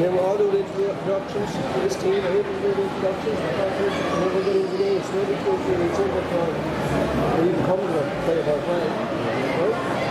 And then we'll all do the introductions for this team. I hope we'll do the introductions. And then we'll get into the games. Maybe we'll do the intimate time. Or even come to them, play by play. Right?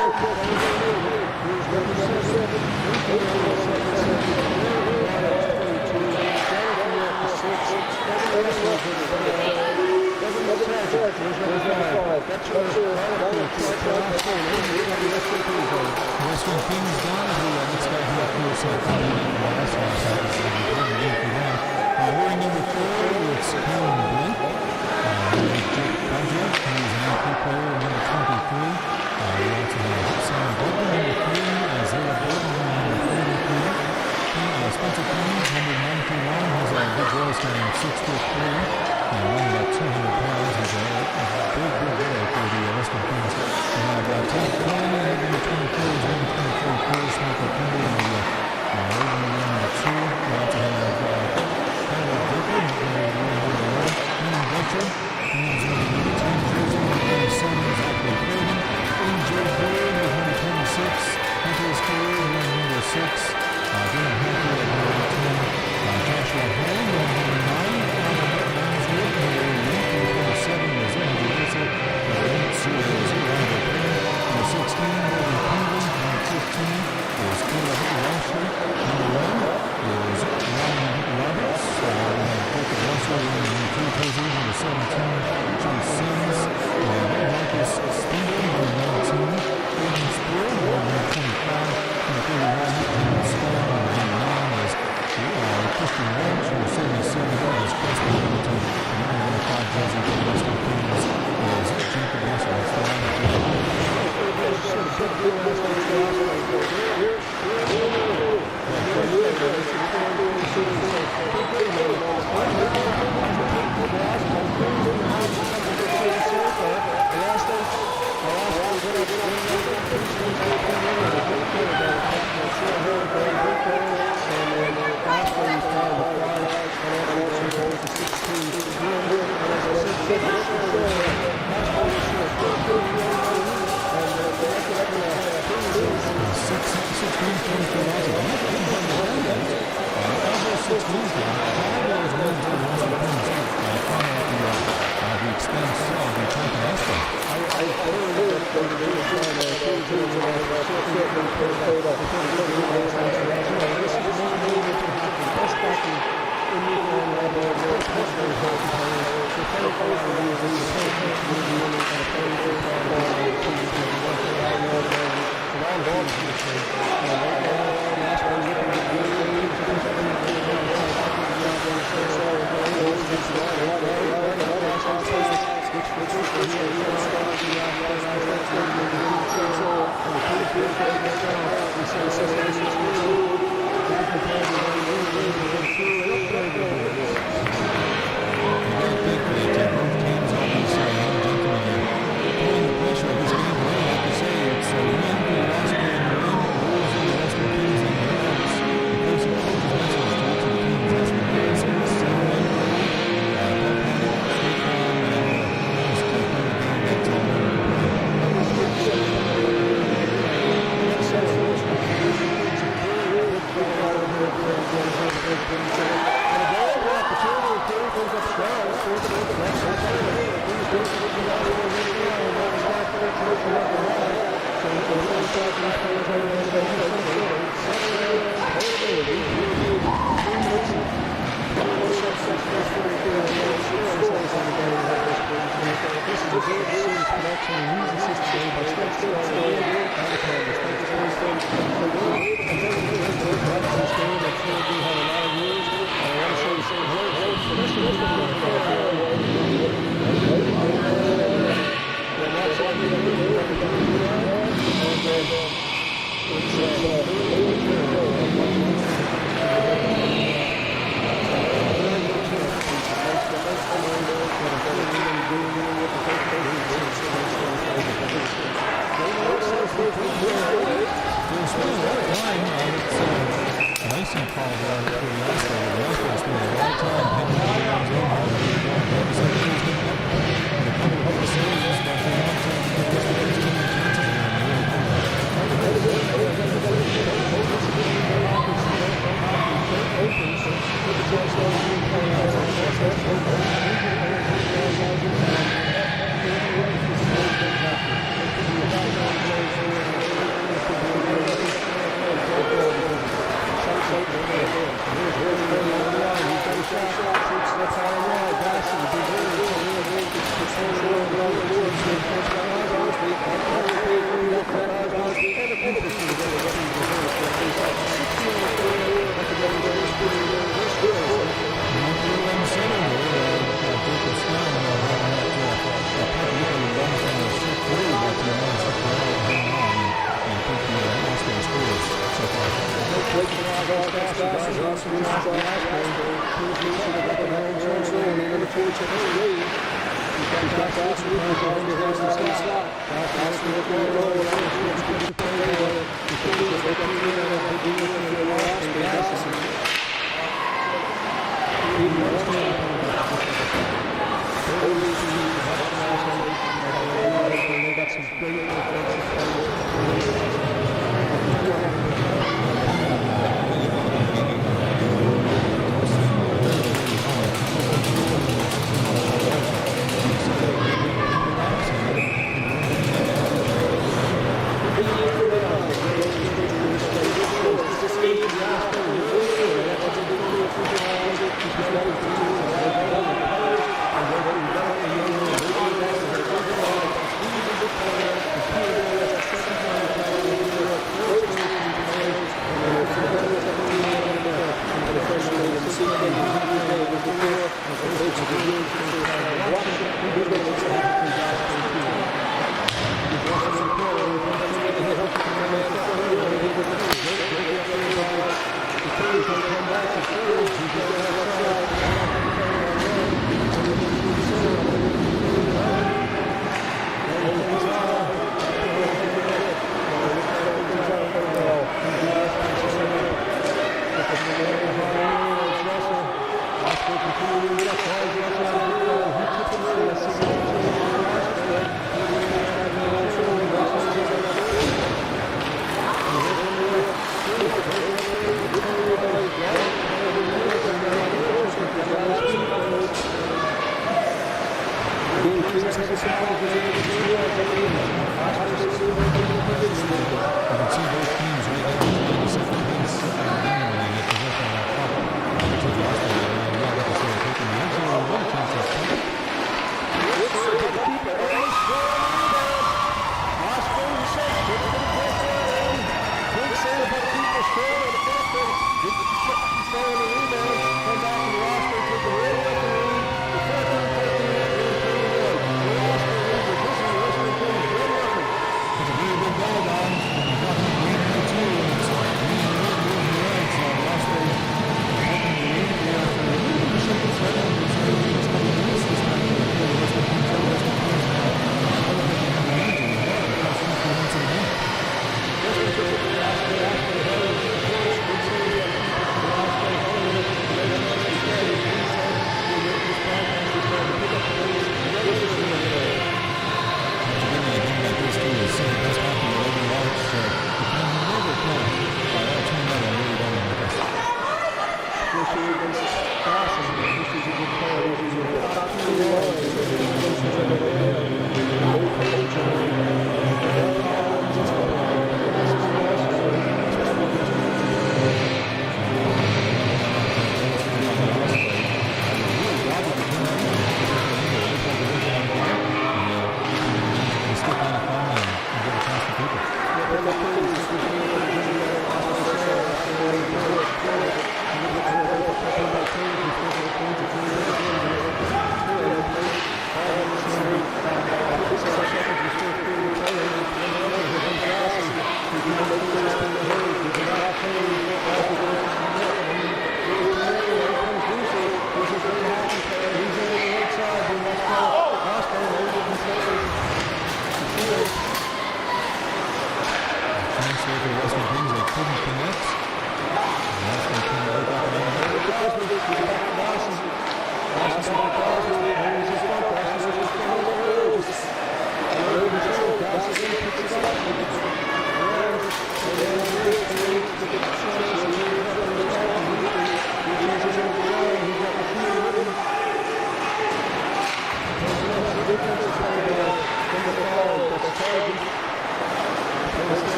Western Kings down to the next guy here, of course, coming in the last one. Wearing number 4, it's Colin Blake. Jake Badger, who's an MP player, number 23. We also have Sam Butler, number 3, Isaiah Bolton, number 33. Spencer Cummings, number 91, has a big boy standing 6'3", weighing about 200 pounds. He's a big boy for the Western Kings. We have Tom Coleman, number 24, is number 24, Corey Smith-Kimber, number 2. We also have Tyler Dicker, number 11, Henry Butcher, he's number 10, jersey, number 27, Zachary Craven, AJ Bird, number 26, Nicholas Cleary, number 6, Dylan Hacker at number 10, Joshua Hand, number 9, Mansworth, number 27, is Andrew Wilson, number 16, Morgan Penguin, number 15, is Caleb Lashley, number 1 is Ryan Roberts, we have Jacob Russell, number 2, Posey, number 17, John Sims, Marcus Spindle, number 19, Aiden Spear, number 25, number 31, John Stone, number 9 is Christian Welch, number 77, is Preston Hamilton, and number 5 jersey for the Western Kings is Jacob Russell. That's the line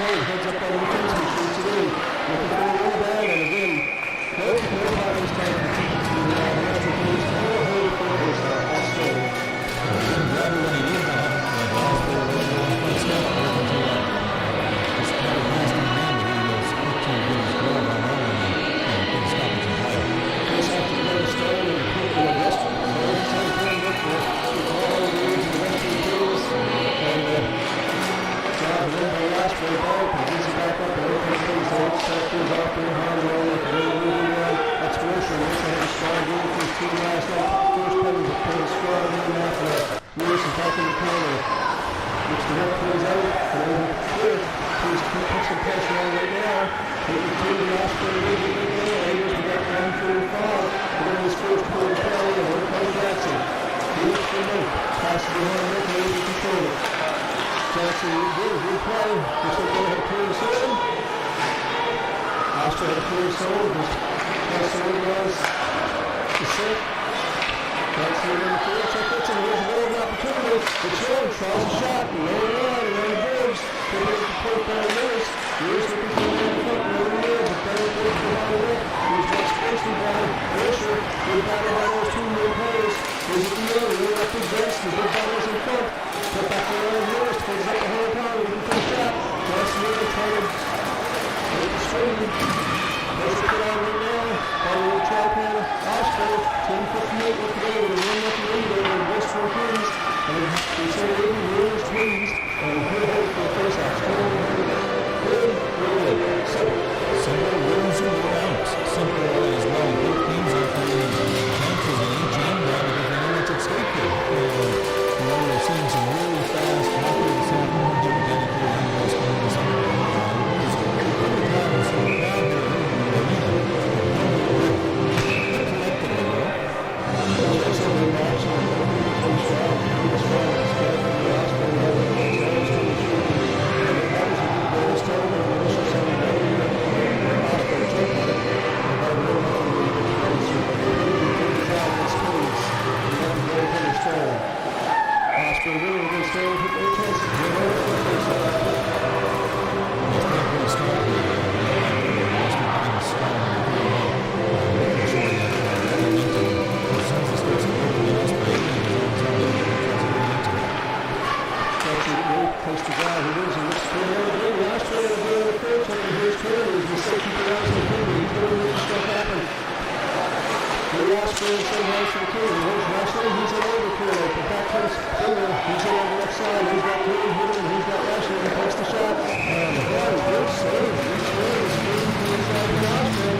point, heads up by the defenseman, shoots it in. Looking for a rebound, and again, no part this time to keep it to the Western Police. No hold for this Osprey. Grab it when he needs it. Osprey will go on one step. Just kind of last in hand, but he was quick to get his glove on that one and put a stoppage in play. Face off to the Stone and put it in the Western. So every time Glenn looked for it, it's all over the Western Police. And John went by last way back, and gives it back up, and everything stays there. Sectors off being Harbour, with a really moving exploration. Looks like a strong game for his team last night. First penalty, but playing strong in after that. Lewis is back in the corner. Looks to help things out, and over here, please keep put some pressure on right now. Taking two to the Osprey, leading the game. Raiders, we got 1:45. We're in this first quarter play, and here comes Jackson. He looks for Nick. Passes behind Nick, and able to control it. Jackson, good play. Looks like they had a clear zone. Osprey had a clear zone. His zone was the set. Jackson in the field. Check this, and here's a golden opportunity. The Chillin tries a shot, and lower line, and on the boards. They make the point by Lewis. Lewis looking for the man front, and over there, but better goes behind the net. He's got spacing by Fisher. Good battle by those two main players. Here's at the end, really up his vest, the big battles in front. Put back the line, Lewis plays up the whole time, looking for the shot. Jackson really trying to make the swing. There's a put on right now. Follow the track now. Osprey, 10:58 left to go with a 1-0 lead over the Western Kings. And they say they even Lewis twins. And good hope for the face-off. Simple rules and routes. Simple as well. Both teams are playing chances in each end rather than everything that's at stake here. We're seeing some really fast hockey this afternoon. Jim Denneker and those guys. There's a couple times from the crowd here in the arena. Collectively, though. That's a good match. It's strong. It's strong. It's good. The Osprey has a good chance to the shoot. And that was a good goal start. And the initial 7 goals. Osprey took it. And had a real nothing to do with the race. So they really take it out of its space. And that was very, very strong. Osprey really good start. Hit their chances. They're very good face-off. It's been pretty strong here. Osprey being strong and pretty well. Making sure that momentum, as soon as it starts to work in the Osprey, and the zone's out, it tries to bring into it. That's a great place to drive. It is. It looks for the other game. Last year, they were the first one. Here's Cleary. He's been safe keeping eyes on the Cleary. He's going to make stuff happen. The Osprey and some hands for the Cleary. Here's Lashley. He's in over Cleary. The back comes Finger. He's in on the left side. He's got Cleary hitting. He's got Lashley. He takes the shot. And that is good save. He's Cleary. He's Cleary. He's out of the Osprey.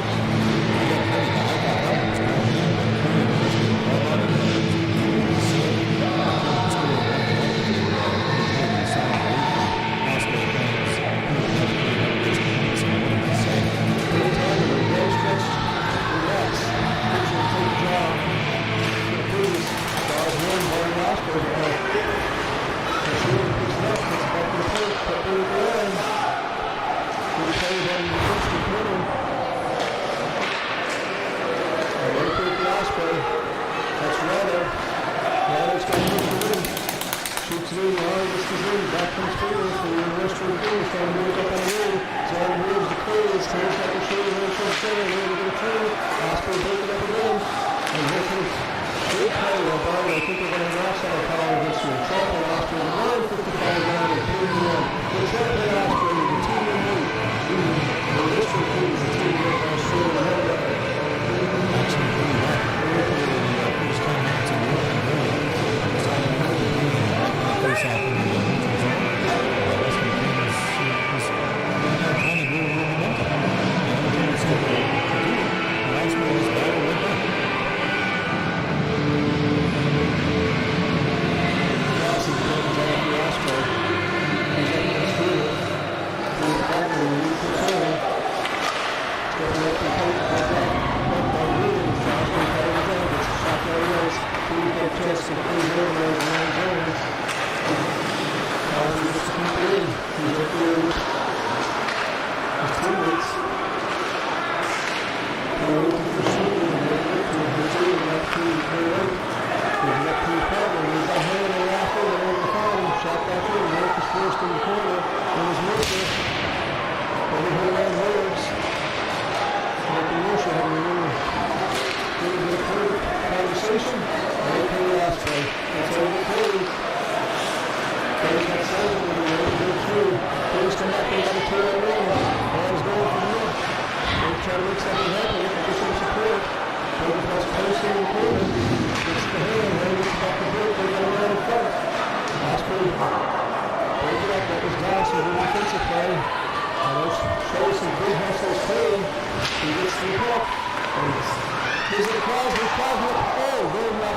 Forced in the corner. It was Mercer.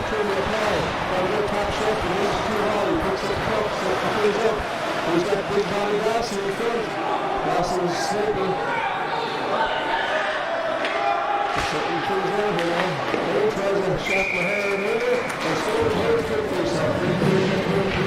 turn the apply. Got a good top shot, but he's too high. He picks up the puck, so he goes up. He's got big body Dawson in front. Dawson is slipping. Something comes over now. He tries a shot in the hand over. And still hard to take face off.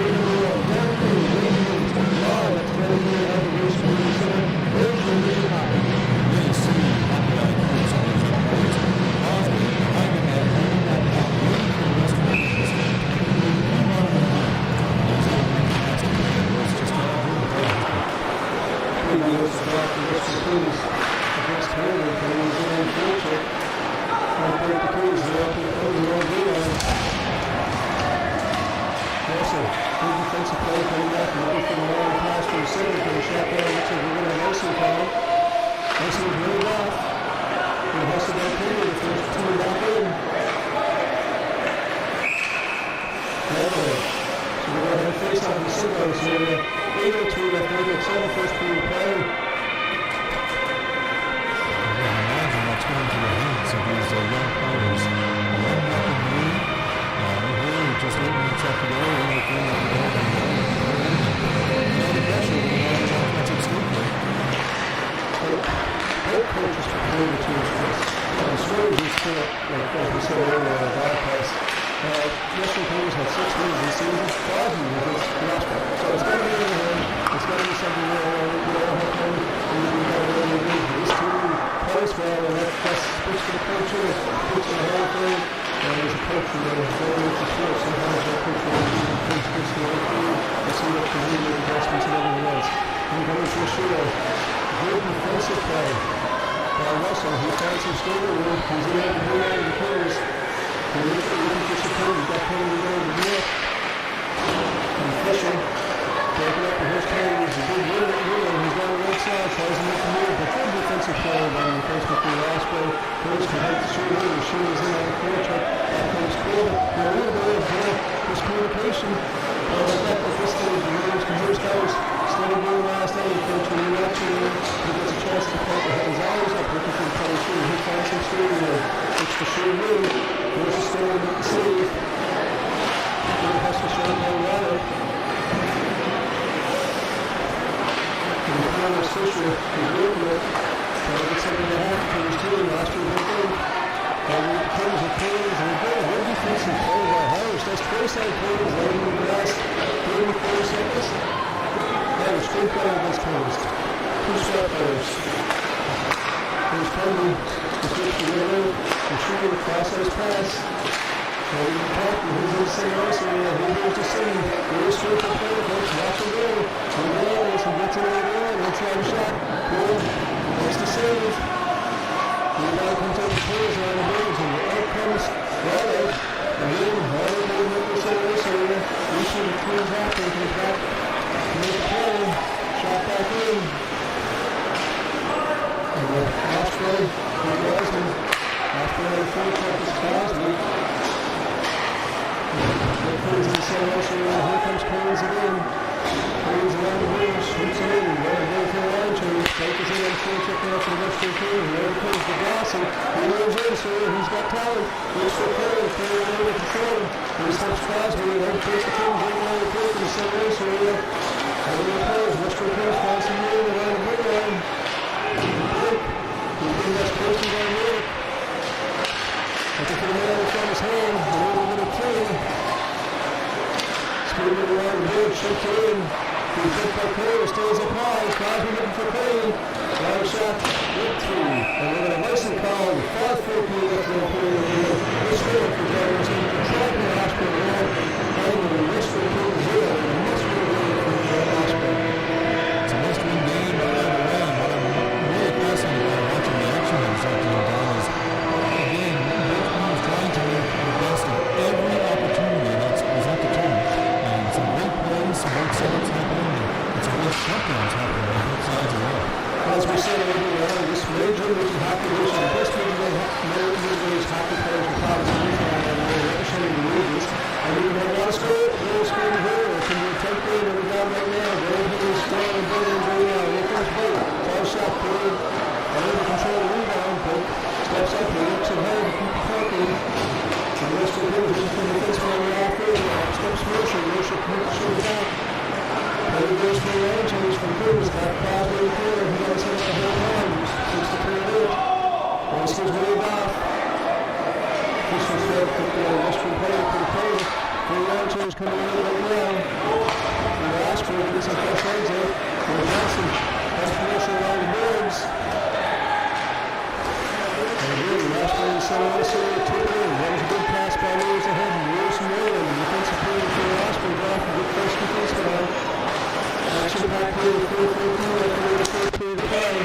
As we said earlier, this major league hockey is the best major league hockey players in college and representing the leagues. And you know, want to score, they'll score the goal. Can you take it and we're down right now? They're hitting strong and building right now. Here comes Blake. Foul shot, Blake. Able to control the rebound. Blake steps up, he looks ahead, keep the puck in. And the rest of the league is going to first free line change from Kings. Got Crosby in the corner. He got set up the whole time. Takes the clear in. Once he's waved off. Christian Smith took the Western player to the plate. Free line change coming in right now. And Osprey gets some fresh legs in. And Johnson has permission around the boards. And again, Osprey and Center also took it in. That was a good pass by Lewis ahead. Lewis and Whalen. The defensive player for Osprey got off a good first defense guy. Action back here with 4-4-2 after the first period of play.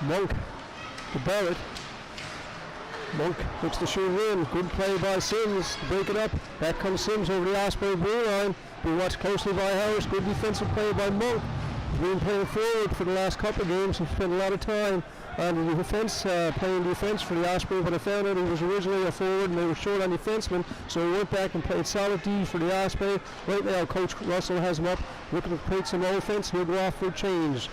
Monk to Barrett. Monk looks to shoot in. Good play by Sims to break it up. Back comes Sims over the Osprey blue line. Be watched closely by Harris. Good defensive play by Monk. He's been playing forward for the last couple of games. He's spent a lot of time on the defense, playing defense for the Osprey, but I found out he was originally a forward and they were short on defensemen, so he went back and played solid D for the Osprey. Right now, Coach Russell has him up, looking to create some offense. He'll go off for a change.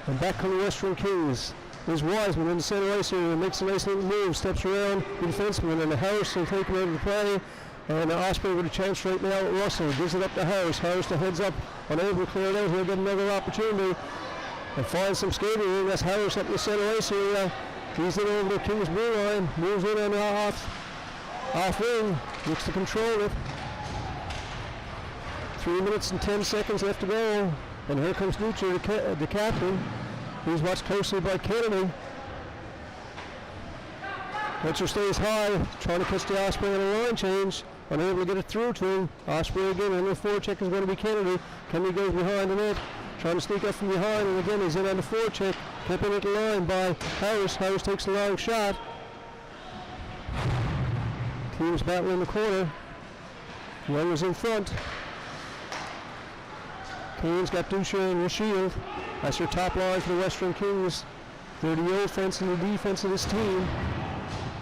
And back come the Western Kings. There's Wiseman in the center ice here, makes a nice little move, steps around the defenseman, and Harris will take him out of the play. And Osprey with a chance right now at Russell. Gives it up to Harris. Harris to heads up, unable to clear it out. He'll get another opportunity and find some skating room. That's Harris up in the center ice area. He's in over the Kings blue line. Moves in on the off wing. Looks to control it. 3 minutes and 10 seconds left to go. And here comes Ducher, the captain. He's watched closely by Kennedy. Fletcher stays high, trying to catch the Osprey on a line change. Unable to get it through to him. Osprey again, and the forecheck is going to be Kennedy. Kennedy goes behind the net, trying to sneak up from behind, and again he's in on the forecheck. Kept in at the line by Harris. Harris takes a long shot. Team's battling in the corner. Young is in front. Kane's got Ducher and Rashield. That's your top line for the Western Kings. They're the offense and the defense of this team.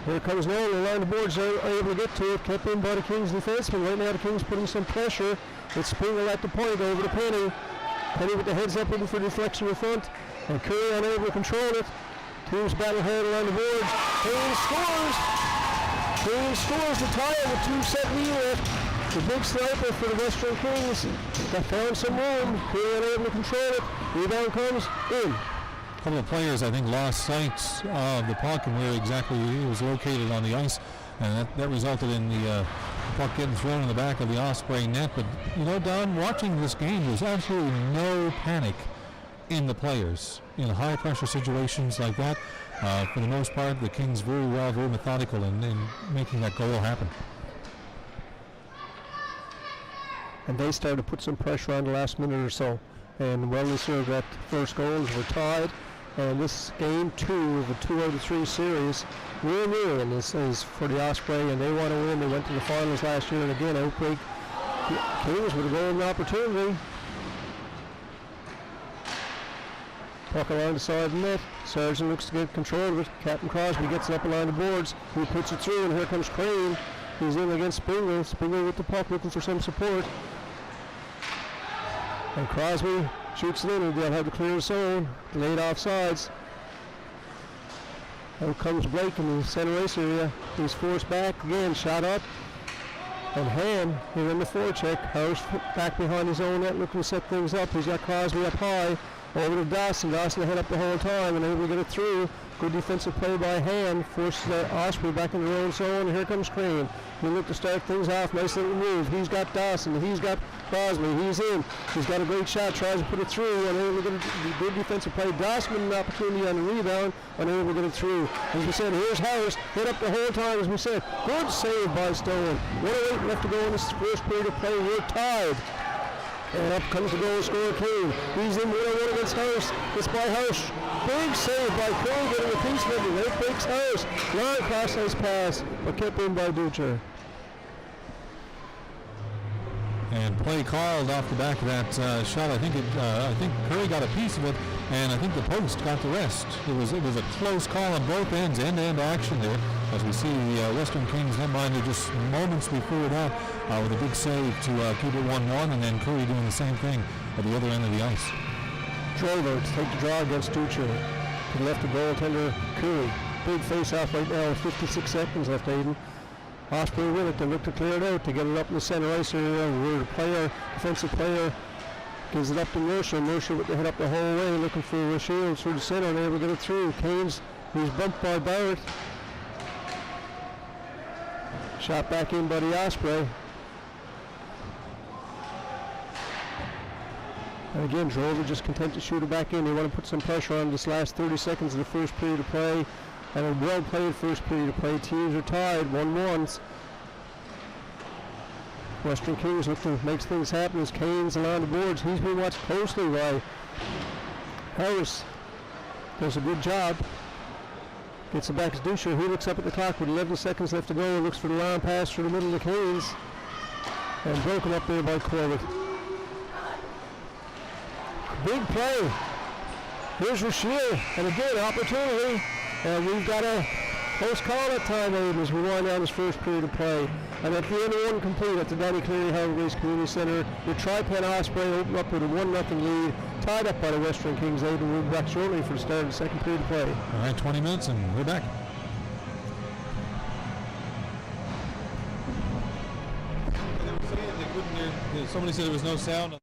Here comes Nolan, the line of boards are able to get to it, kept in by the Kings defenseman. Right now the Kings putting some pressure. It's Springer at the point over to Penny. Penny with the heads up looking for deflection in front. And Curry unable to control it. Teams battle hard around the boards. Kane scores! Kane scores to tie it with 2 set lead left. The big sniper for the Western Kings. They found some room. Curry unable to control it. Rebound comes in. A couple of players, I think, lost sight of the puck and where exactly he was located on the ice, and that resulted in the puck getting thrown in the back of the Osprey net. But, you know, Don, watching this game, there's absolutely no panic in the players. In high-pressure situations like that, for the most part, the Kings very methodical in making that goal happen. And they started to put some pressure on the last minute or so. And well deserved that first goals were tied. And this game 2 of a 2-out-of-3 series, win-win, and this is for the Osprey, and they want to win. They went to the finals last year, and again, outbreak. Kings with a golden opportunity. Puck along the side of the net. Sargent looks to get control of it. Captain Crosby gets it up along the boards. He puts it through, and here comes Crane. He's in against Springer. Springer with the puck, looking for some support. And Crosby shoots it in, and they'll have to clear the zone. Laid off sides. Out comes Blake in the center ice area. He's forced back again, shot up. And Ham here in the forecheck. Harris back behind his own net, looking to set things up. He's got Crosby up high. Over to Dawson. Dawson head up the whole time and able to get it through. Good defensive play by Ham. Forces Osprey back in their own zone. And here comes Crane. He look to start things off. Nice little move. He's got Dawson. He's got Crosby. He's in. He's got a great shot. Tries to put it through. And able to get a good defensive play. Dawson with an opportunity on the rebound. And able to get it through. As we said, here's Harris. Hit up the whole time. As we said, good save by Stone. 1:08 left to go in this first period of play. We're tied. And up comes the goal scorer Kane. He's in 1-on-1 against Harris. It's by Harris. Big save by Kane getting a piece of it. Right breaks Harris. Long cross-ice pass, but kept in by Ducher. And play called off the back of that shot. I think Curry got a piece of it, and I think the post got the rest. It was a close call on both ends, end-to-end action there. As we see the Western Kings netminder just moments before that with a big save to keep it 1-1, and then Curry doing the same thing at the other end of the ice. Drover to take the draw against Ducher. To the left of goaltender Curry. Big face-off right now with 56 seconds left, Aiden. Osprey with it. They look to clear it out. They get it up in the centre ice area where the player, defensive player, gives it up to Mercer. Mercer with the head up the whole way, looking for Shields through the centre, unable to get it through. Keynes, who's bumped by Barrett. Shot back in by the Osprey. And again, Drover just content to shoot it back in. They want to put some pressure on this last 30 seconds of the first period of play. And a well-played first period of play. Teams are tied, 1-1. Western Kings look to make things happen as Keynes along the boards. He's been watched closely by Harris. Does a good job. Gets it back to Dusher. He looks up at the clock with 11 seconds left to go. Looks for the long pass through the middle of the Keynes. And broken up there by Corbett. Big play. Here's Rochelle. And again, opportunity. And we've got a close call at time, Aiden, as we wind down this first period of play. And at the end of one complete at the Danny Cleary Harbour Base Community Centre, the Tri-Pen Osprey opened up with a 1-0 lead, tied up by the Western Kings. Aiden, we'll be back shortly for the start of the second period of play. All right, 20 minutes and we're back. Somebody said there was no sound.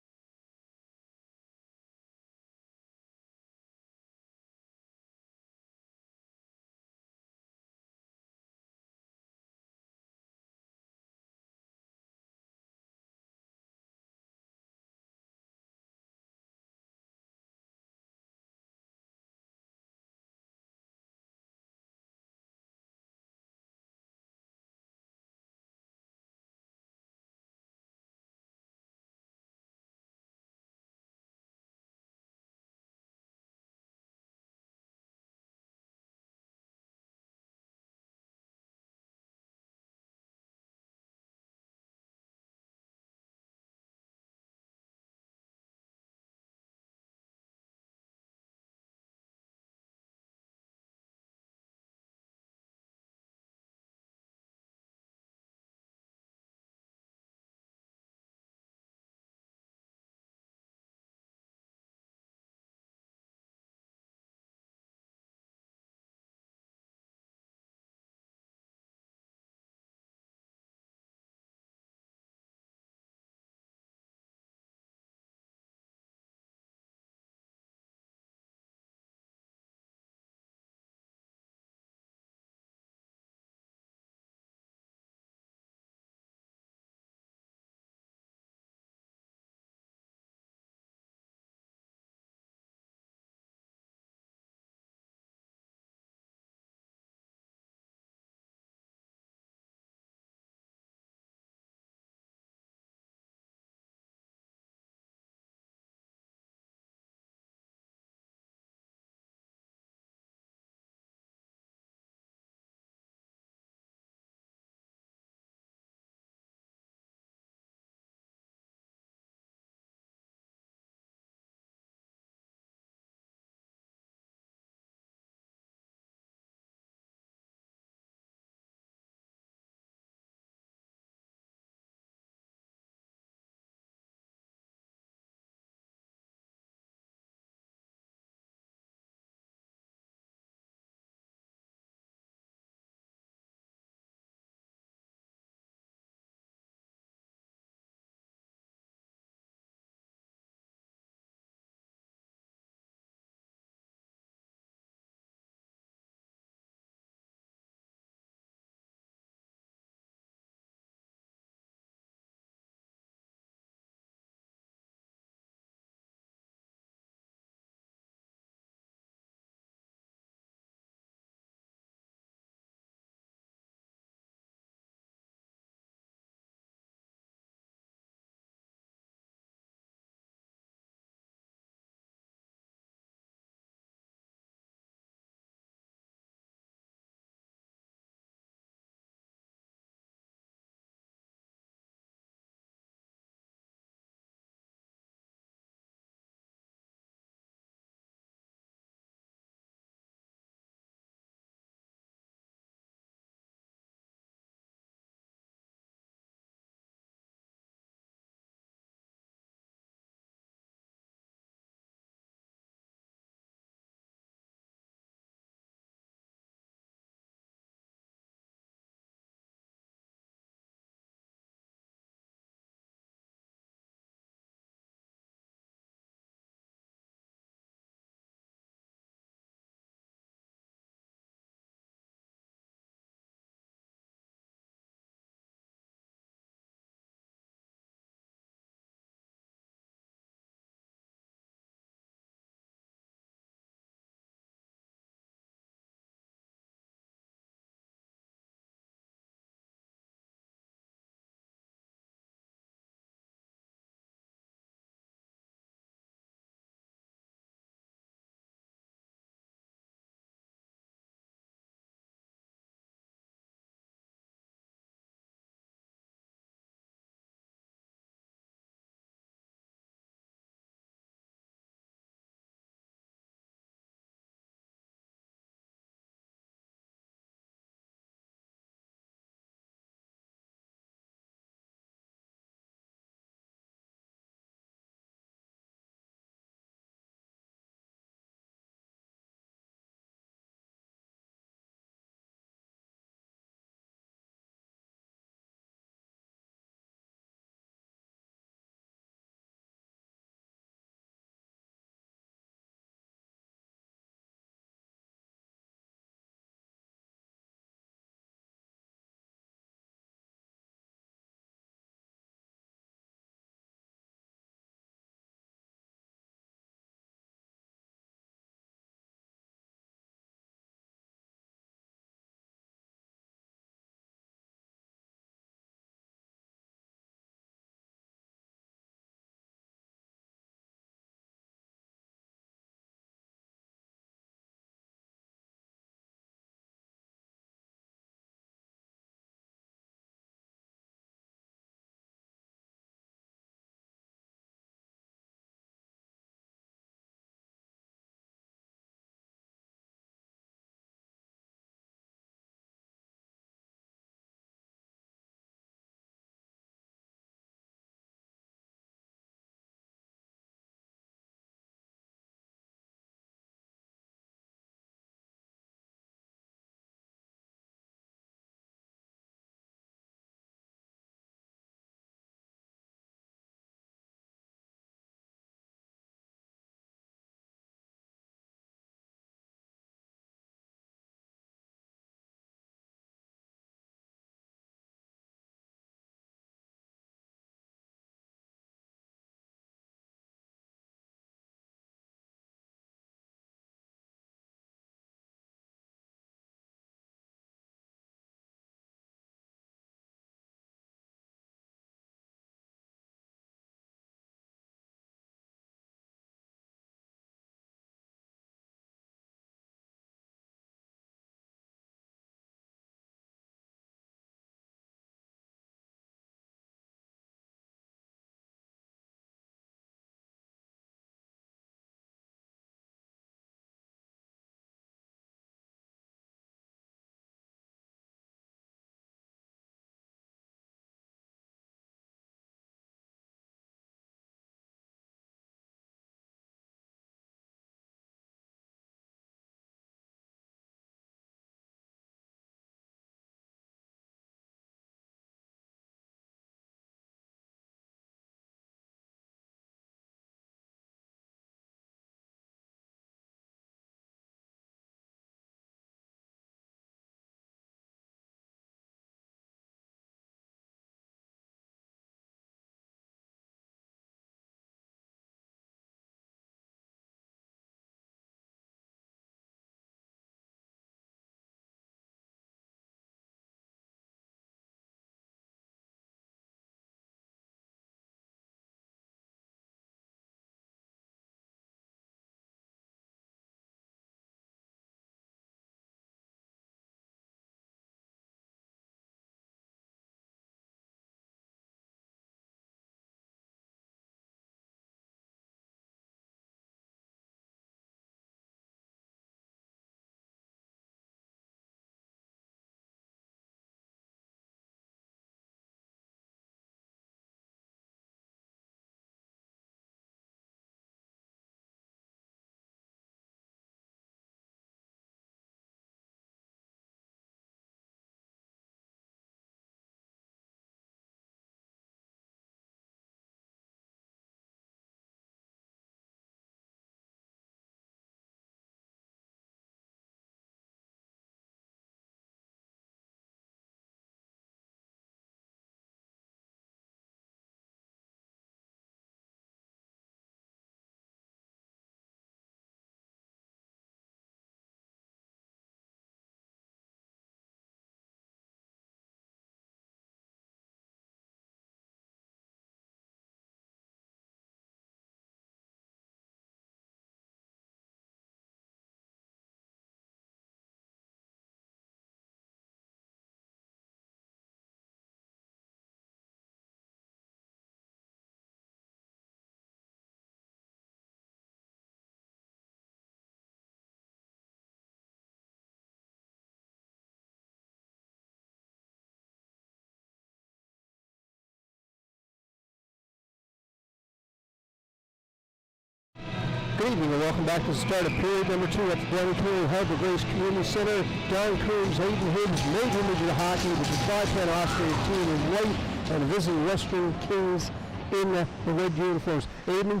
Good evening and welcome back to the start of period number 2 at the Cleary Harbour Community Centre. Don Coombs, Aidan Hibbs, Major Midget Hockey with the Tri-10 Osprey team in white and visiting Western Kings in the red uniforms. Aidan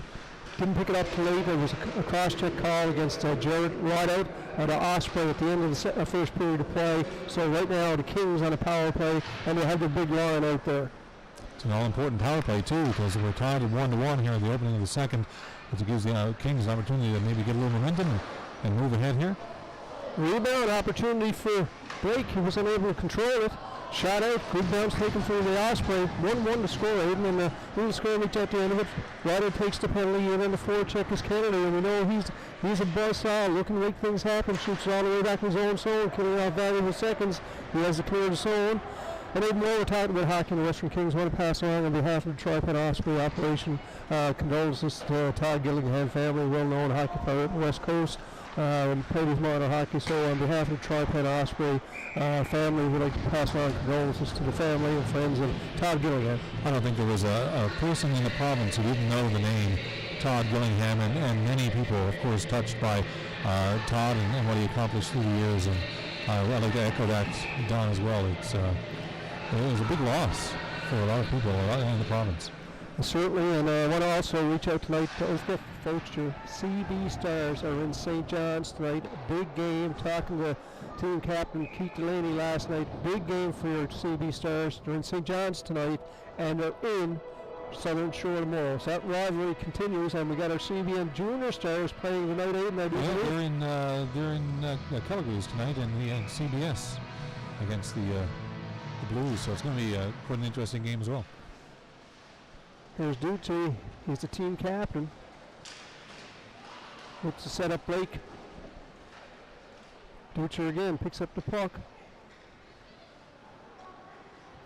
didn't pick it up too late. There was a cross-check call against Jared Rideout at Osprey at the end of the first period of play. So right now the Kings on a power play and they have the big line out there. It's an all-important power play too, because we're tied at 1-1 here at the opening of the second, which gives the Kings an opportunity to maybe get a little momentum and move ahead here. Rebound opportunity for Blake. He was unable to control it. Shot out. Good bounce taken for the Osprey. 1-1 to score, Aidan, and a little scrimmage at the end of it. Ryder takes the penalty, and then the forecheck is Kennedy, and we know he's a buzzsaw looking to make things happen. Shoots all the way back to his own zone, killing off valuable seconds. He has the clear to zone. And even more we're talking about hockey in the Western Kings, I want to pass along on behalf of the Tri-10 Osprey operation condolences to Todd Gillingham family, well-known hockey player at the West Coast, played his minor hockey. So on behalf of the Tri-10 Osprey family, we'd like to pass along condolences to the family and friends of Todd Gillingham. I don't think there was a person in the province who didn't know the name Todd Gillingham, and many people, of course, touched by Todd and what he accomplished through the years. And I'd like to echo that, Don, as well. It was a big loss for a lot of people in the province. Certainly, and I want to also reach out tonight to folks. Your CB Stars are in St. John's tonight. Big game. Talking to team captain Keith Delaney last night. Big game for your CB Stars. They're in St. John's tonight, and they're in Southern Shore tomorrow. So that rivalry continues, and we got our CBM Junior Stars playing tonight. They're in Calgary's tonight in the CBS against the Blues, so it's going to be quite an interesting game as well. Here's Ducey. He's the team captain. Looks to set up Blake. Ducey again picks up the puck.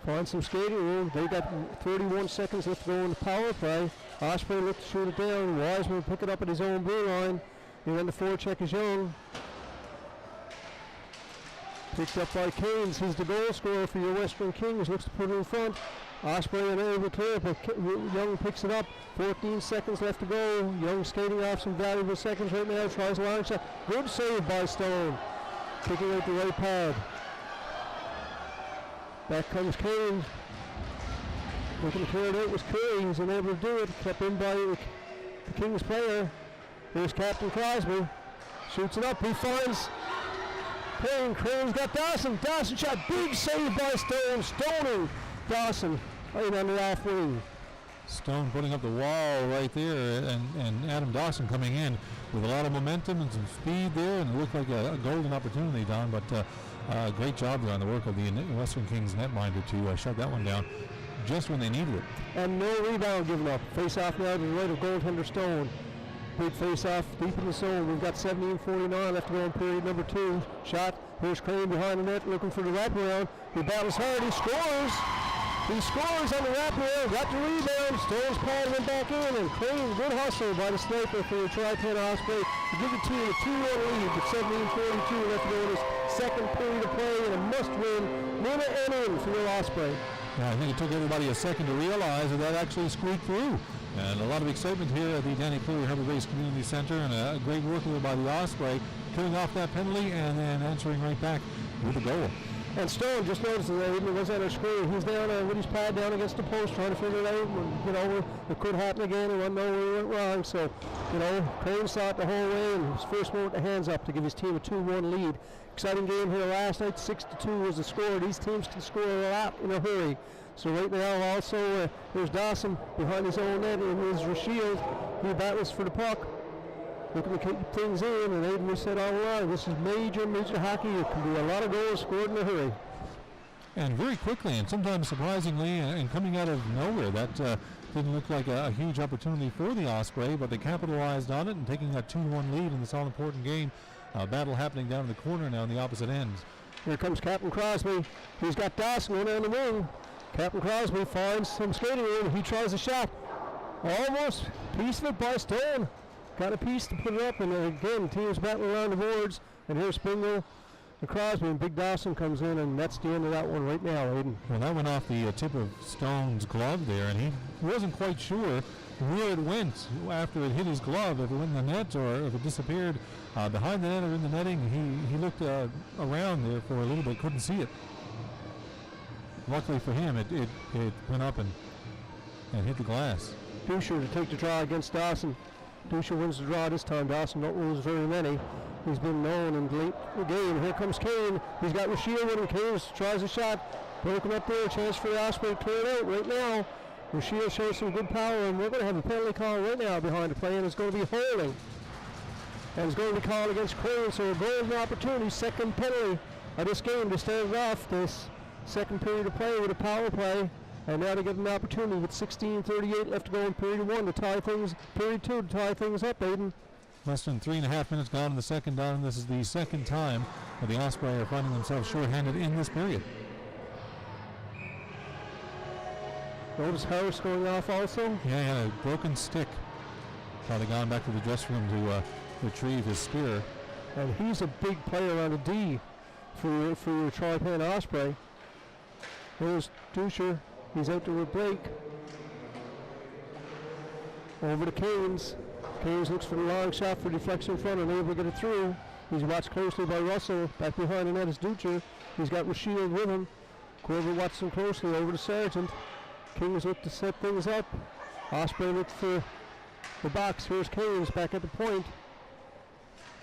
Finds some skating room. They got 31 seconds left to go in the power play. Osprey looks to shoot it down. Wiseman will pick it up at his own blue line. And then the forecheck is Young. Picked up by Keynes. He's the goal scorer for your Western Kings. Looks to put it in front. Osprey unable to clear, but Young picks it up. 14 seconds left to go. Young skating off some valuable seconds right now. Tries a long shot. Good save by Stone. Kicking out the right pad. Back comes Keynes. Looking to clear it out was Cleary. He's unable to do it. Kept in by the Kings player. Here's Captain Crosby. Shoots it up. He finds Payne. Crane's got Dawson. Dawson shot. Big save by Stone. Stoning Dawson right on the off wing. Stone putting up the wall right there, and Adam Dawson coming in with a lot of momentum and some speed there, and it looked like a golden opportunity, Don, but great job there on the work of the Western Kings netminder to shut that one down just when they needed it. And no rebound given up. Face off now to the right of goaltender Stone. Big face off deep in the zone. We've got 17:49 left to go in period number 2. Shot. Here's Crane behind the net looking for the wraparound. He battles hard. He scores. He scores on the wraparound. Got the rebound. Stone's pad went back in. And Crane, good hustle by the sniper for the Tri-10 Osprey to give the team a 2-1 lead with 17:42 left to go in this second period of play, and a must-win minute and in for the Osprey. Yeah, I think it took everybody a second to realize that actually squeaked through. And a lot of excitement here at the Cleary Harbour Community Centre, and a great work by the Osprey, killing off that penalty and then answering right back with a goal. And Stone just noticed that he was on our screen. He's down with his pad down against the post trying to figure it out. And, it could happen again. He wouldn't know where he went wrong. So, Crane saw it the whole way, and his first one with the hands up to give his team a 2-1 lead. Exciting game here last night. 6-2 was the score. These teams can score a lot in a hurry. So right now also there's Dawson behind his own net in his shield. He battles for the puck. Looking to keep things in, and Aidan, we said all along, this is major hockey. It can be a lot of goals scored in a hurry. And very quickly, and sometimes surprisingly, and coming out of nowhere. That didn't look like a huge opportunity for the Osprey, but they capitalized on it and taking that 2-1 lead in this all-important game. Battle happening down in the corner now on the opposite ends. Here comes Captain Crosby. He's got Dawson on the wing. Captain Crosby finds some skating room. He tries a shot. Almost piece of it by Stone. Got a piece to put it up, and again, teams battling around the boards. And here's Spindle Crosby, and Big Dawson comes in, and that's the end of that one right now, Aiden. Well, that went off the tip of Stone's glove there, and he wasn't quite sure where it went after it hit his glove, if it went in the net or if it disappeared behind the net or in the netting. He looked around there for a little bit, couldn't see it. Luckily for him, it went up and hit the glass. Dusher to take the draw against Dawson. Dusher wins the draw this time. Dawson don't lose very many. He's been known in the late game. Here comes Kane. He's got Rasheed with him. Kane tries a shot. Broken up there. Chance for the Osprey to clear it out right now. Rasheed shows some good power, and we're going to have a penalty call right now behind the play, and it's going to be holding. And it's going to be called against Crane, so a golden opportunity, second penalty of this game to start off this second period of play with a power play. And now they get an opportunity with 16:38 left to go in period 1 to tie things, period 2 to tie things up, Aiden. Less than 3.5 minutes gone in the second down. This is the second time that the Osprey are finding themselves shorthanded in this period. Notice Harris going off also. Yeah, he had a broken stick. Probably gone back to the dressing room to retrieve his spear. And he's a big player on the D for your Troy Penn Osprey. There's Dusher. He's out to a break. Over to Keynes. Keynes looks for the long shot for deflection in front and able to get it through. He's watched closely by Russell. Back behind the net is Dutcher. He's got Rasheed with him. Corver watches him closely over to Sargent. Keynes look to set things up. Osprey looks for the box. Here's Keynes back at the point.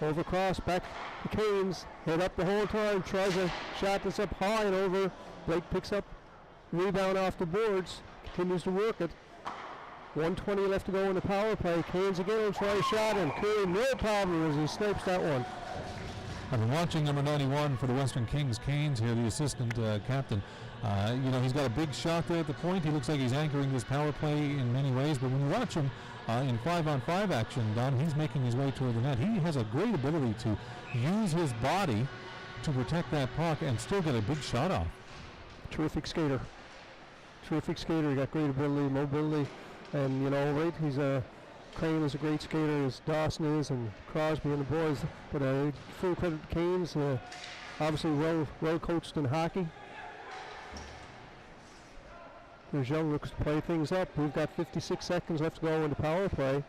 Over cross, back to Keynes. Head up the whole time. Tries a shot that's up high and over. Blake picks up. Rebound off the boards. Continues to work it. 1:20 left to go in the power play. Keynes again will try a shot, and Cleary no problem as he snipes that one. I've been watching number 91 for the Western Kings, Keynes here, the assistant captain. He's got a big shot there at the point. He looks like he's anchoring this power play in many ways, but when you watch him in 5-on-5 action, Don, he's making his way toward the net. He has a great ability to use his body to protect that puck and still get a big shot off. Terrific skater. Terrific skater. He got great ability, mobility, and he's Crane is a great skater, as Dawson is, and Crosby and the boys. But full credit to Keynes. Obviously well coached in hockey. There's Young looks to play things up. We've got 56 seconds left to go in the power play.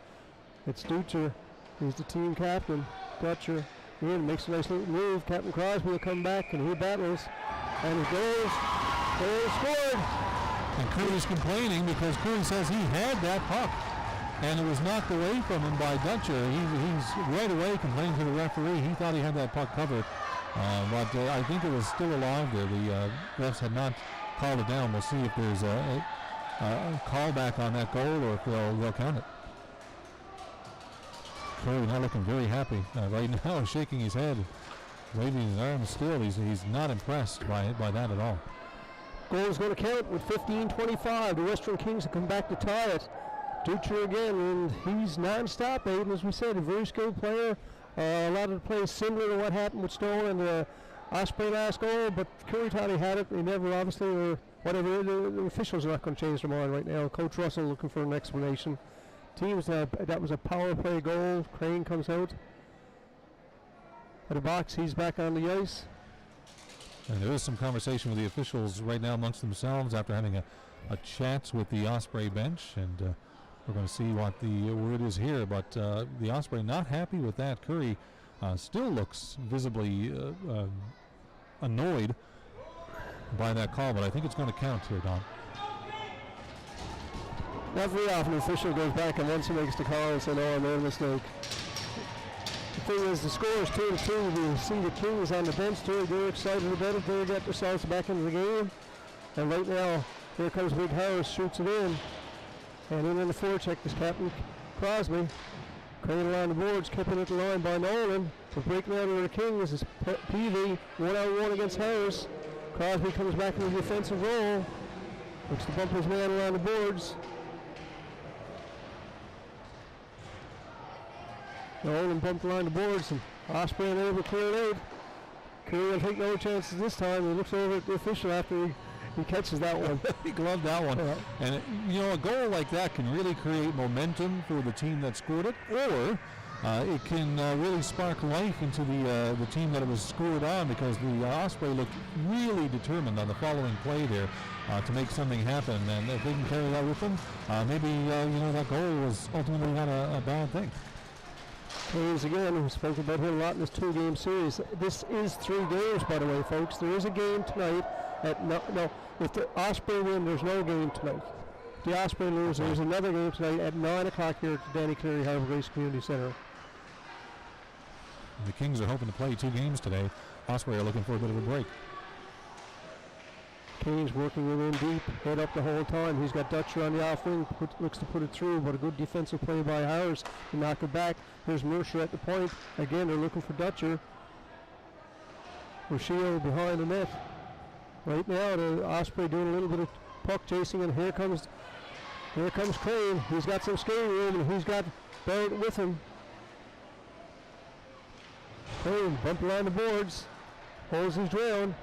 It's Dutcher. He's the team captain. Dutcher in, makes a nice little move. Captain Crosby will come back, and he battles. And he goes. Goal scored. And Cleary's complaining because Cleary says he had that puck. And it was knocked away from him by Dutcher. He's right away complaining to the referee. He thought he had that puck covered. But I think it was still alive there. The refs had not called it down. We'll see if there's a callback on that goal or if they'll count it. Cleary not looking very happy right now, shaking his head, waving his arms still. He's not impressed by that at all. Goal is going to count with 15:25. The Western Kings will come back to tie it. Dutcher again, and he's non-stop, Aiden, as we said, a very skilled player. A lot of the plays similar to what happened with Stone and the Osprey last goal, but Cleary thought he had it. He never, obviously, or whatever. The officials are not going to change their mind right now. Coach Russell looking for an explanation. Teams, that was a power play goal. Crane comes out at the box. He's back on the ice. And there is some conversation with the officials right now amongst themselves after having a chat with the Osprey bench, and we're going to see what the word is here. But the Osprey not happy with that. Curry still looks visibly annoyed by that call, but I think it's going to count here, Don. Not very often an official goes back and once he makes the call and says, "No, I made a mistake." The thing is, the score is 2-2. We see the Kings on the bench too. They're excited about it. They get themselves back into the game. And right now, here comes Big Harris, shoots it in. And in the forecheck is Captain Crosby. Crane along the boards, keeping it the line by Nolan. For breaking out of the Kings is Peavy, 1-on-1 against Harris. Crosby comes back in the defensive role. Looks to bump his man around the boards. Nolan bumped around the boards, and Osprey unable to clear it out. Cleary will take no chances this time. He looks over at the official after he catches that one. He gloved that one. And, a goal like that can really create momentum for the team that scored it, or it can really spark life into the team that it was scored on, because the Osprey looked really determined on the following play there to make something happen, and if they can carry that with them, maybe that goal was ultimately not a bad thing. Hayes again, we've spoken about him a lot in this 2-game series. This is 3 games, by the way, folks. There is a game tonight at if the Osprey win, there's no game tonight. If the Osprey lose, there's another game tonight at 9 o'clock here at the Danny Cleary Harbour Grace Community Centre. The Kings are hoping to play 2 games today. Osprey are looking for a bit of a break. Kane's working him in deep, head up the whole time. He's got Dutcher on the off wing, looks to put it through, but a good defensive play by Harris to knock it back. Here's Mercer at the point. Again, they're looking for Dutcher. Ruscio behind the net. Right now, the Osprey doing a little bit of puck chasing, and here comes Crane. He's got some skating room, and he's got Barrett with him. Crane bumping on the boards, holds his ground.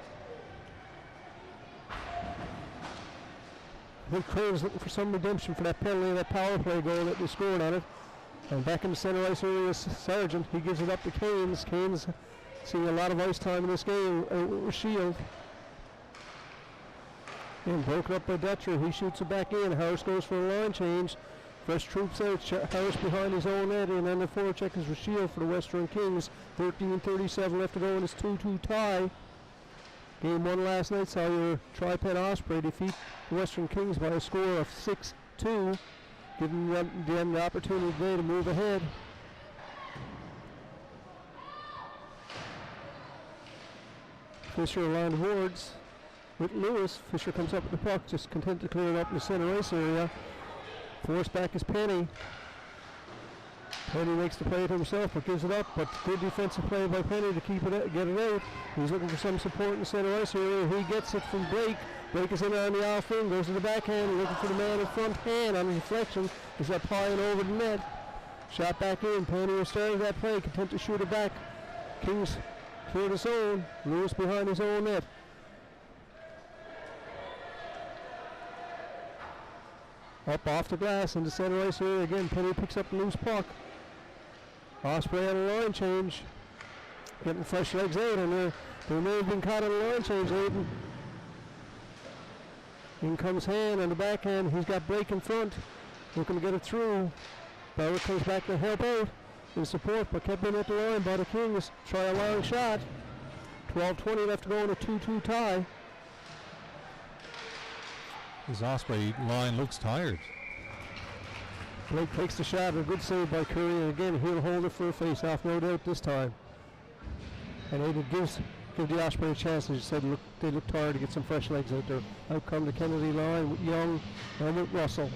I think Crane's looking for some redemption for that penalty, that power play goal that they scored on it. And back in the center ice area, Sargent, he gives it up to Canes. Canes seeing a lot of ice time in this game with Shield. And broken up by Dutcher, he shoots it back in. Harris goes for a line change. Fresh troops out, Harris behind his own net, and then the forecheck is Ruscio for the Western Kings. 13:37 left to go in this 2-2 tie. Game 1 last night saw your Tri-Pen Osprey defeat the Western Kings by a score of 6-2, giving them the opportunity today to move ahead. Fisher along the boards with Lewis. Fisher comes up with the puck, just content to clear it up in the center ice area. Forced back is Penny. Penny makes the play to himself, but gives it up. But good defensive play by Penny to keep it, get it out. He's looking for some support in the center ice area. He gets it from Blake. Blake is in on the off wing, goes to the backhand, looking for the man in front hand on the deflection. He's up high and over the net. Shot back in. Penny has started that play, content to shoot it back. Kings cleared his own. Lewis behind his own net. Up off the glass in the center ice area again. Penny picks up the loose puck. Osprey on a line change. Getting fresh legs out, and they may have been caught on a line change, Aiden. In comes Hand on the backhand. He's got Blake in front. Looking to get it through. Bauer comes back to help out in support, but kept in at the line by the Kings. Try a long shot. 12:20 left to go in a 2-2 tie. This Osprey line looks tired. Blake takes the shot, a good save by Curry, and again he'll hold it for a face-off, no doubt this time. And it give the Osprey a chance, as you said, they look tired to get some fresh legs out there. Out come the Kennedy line with Young and with Russell.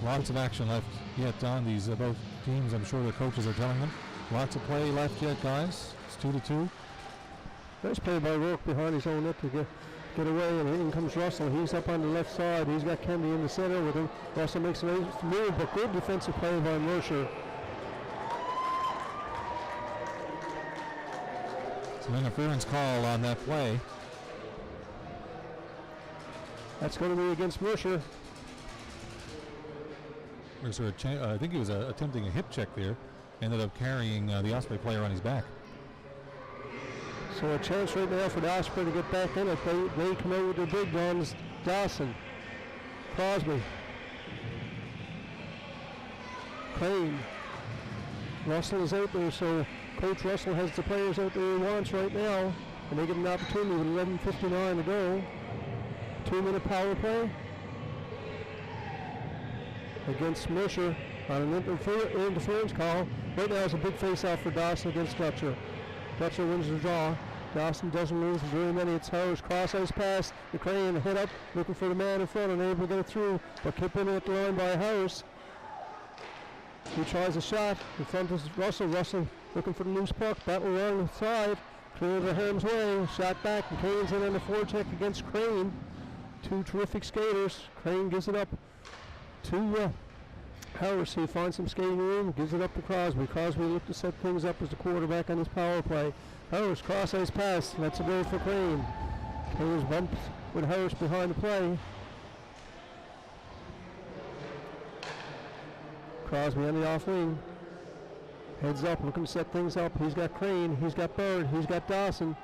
Lots of action left yet on these both teams. I'm sure their coaches are telling them. Lots of play left yet, guys. It's 2-2. Nice play by Rourke behind his own net to get away, and in comes Russell. He's up on the left side. He's got Kennedy in the center with him. Russell makes a nice move, but good defensive play by Mercer. It's an interference call on that play. That's going to be against Mercer. Mercer, I think he was attempting a hip check there. Ended up carrying the Osprey player on his back. So a chance right now for the Osprey to get back in it. They come out with their big guns. Dawson, Crosby, Crane. Russell is out there, so Coach Russell has the players out there he wants right now, and they get an opportunity with 11:59 to go. 2-minute power play against Mercer on an interference call. Right now it's a big face-off for Dawson against Dutcher. Dutcher wins the draw. Dawson doesn't lose very many. It's Harris cross-ice pass. The Crane head up, looking for the man in front, and able to get it through, but kept in at the line by Harris. He tries a shot. In front is Russell. Russell looking for the loose puck. Battle along the side. Clear the Helm's way. Shot back, and Kane's in on the forecheck against Crane. Two terrific skaters. Crane gives it up to Harris. He finds some skating room, gives it up to Crosby. Crosby looked to set things up as the quarterback on his power play. Harris cross-ice pass, lets it go for Crane. Crane bumped with Harris behind the play. Crosby on the off wing. Heads up, looking to set things up. He's got Crane, he's got Bird, he's got Dawson.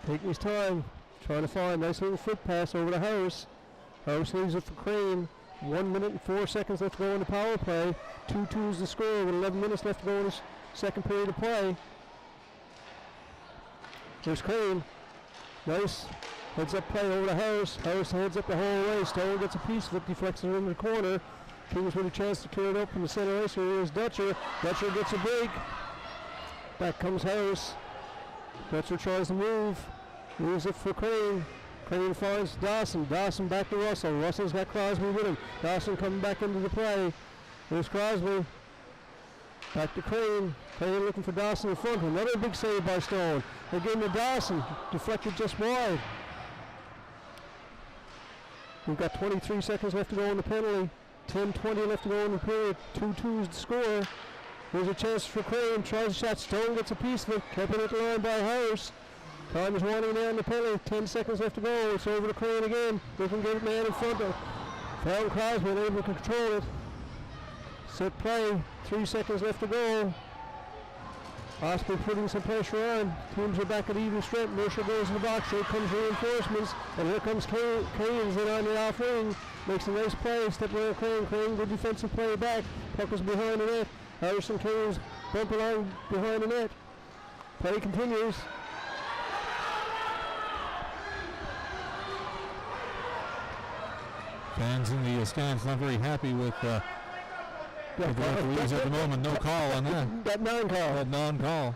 Taking his time, trying to find a nice little foot pass over to Harris. Harris leaves it for Crane. 1 minute and 4 seconds left to go in the power play. 2-2 is the score with 11 minutes left to go in the second period of play. There's Crane. Nice. Heads up play over to Harris. Harris heads up the whole way. Stone gets a piece of it, deflects it in the corner. Kings with a chance to clear it up from the center ice. Here is Dutcher. Dutcher gets a break. Back comes Harris. Dutcher tries to move. Moves it for Crane. Crane finds Dawson. Dawson back to Russell. Russell's got Crosby with him. Dawson coming back into the play. There's Crosby. Back to Crane. Crane looking for Dawson in front. Another big save by Stone. Again to Dawson. Deflected just wide. We've got 23 seconds left to go in the penalty. 10-20 left to go in the period. 2-2 is the score. There's a chance for Crane. Tries a shot. Stone gets a piece of it. Kept it at the line by Harris. Time is winding down the penalty. 10 seconds left to go. It's over to Crane again. Looking to get a man in front of. Found Crosby, able to control it. Set play. 3 seconds left to go. Osprey putting some pressure on. Teams are back at even strength. Mercer goes in the box. Here comes reinforcements. And here comes Canes in on the off wing. Makes a nice play. Step around Crane. Crane, good defensive play back. Puck is behind the net. Harrison Canes bump along behind the net. Play continues. Fans in the stands not very happy with the referees at the moment. No call on that. That non-call. That non-call.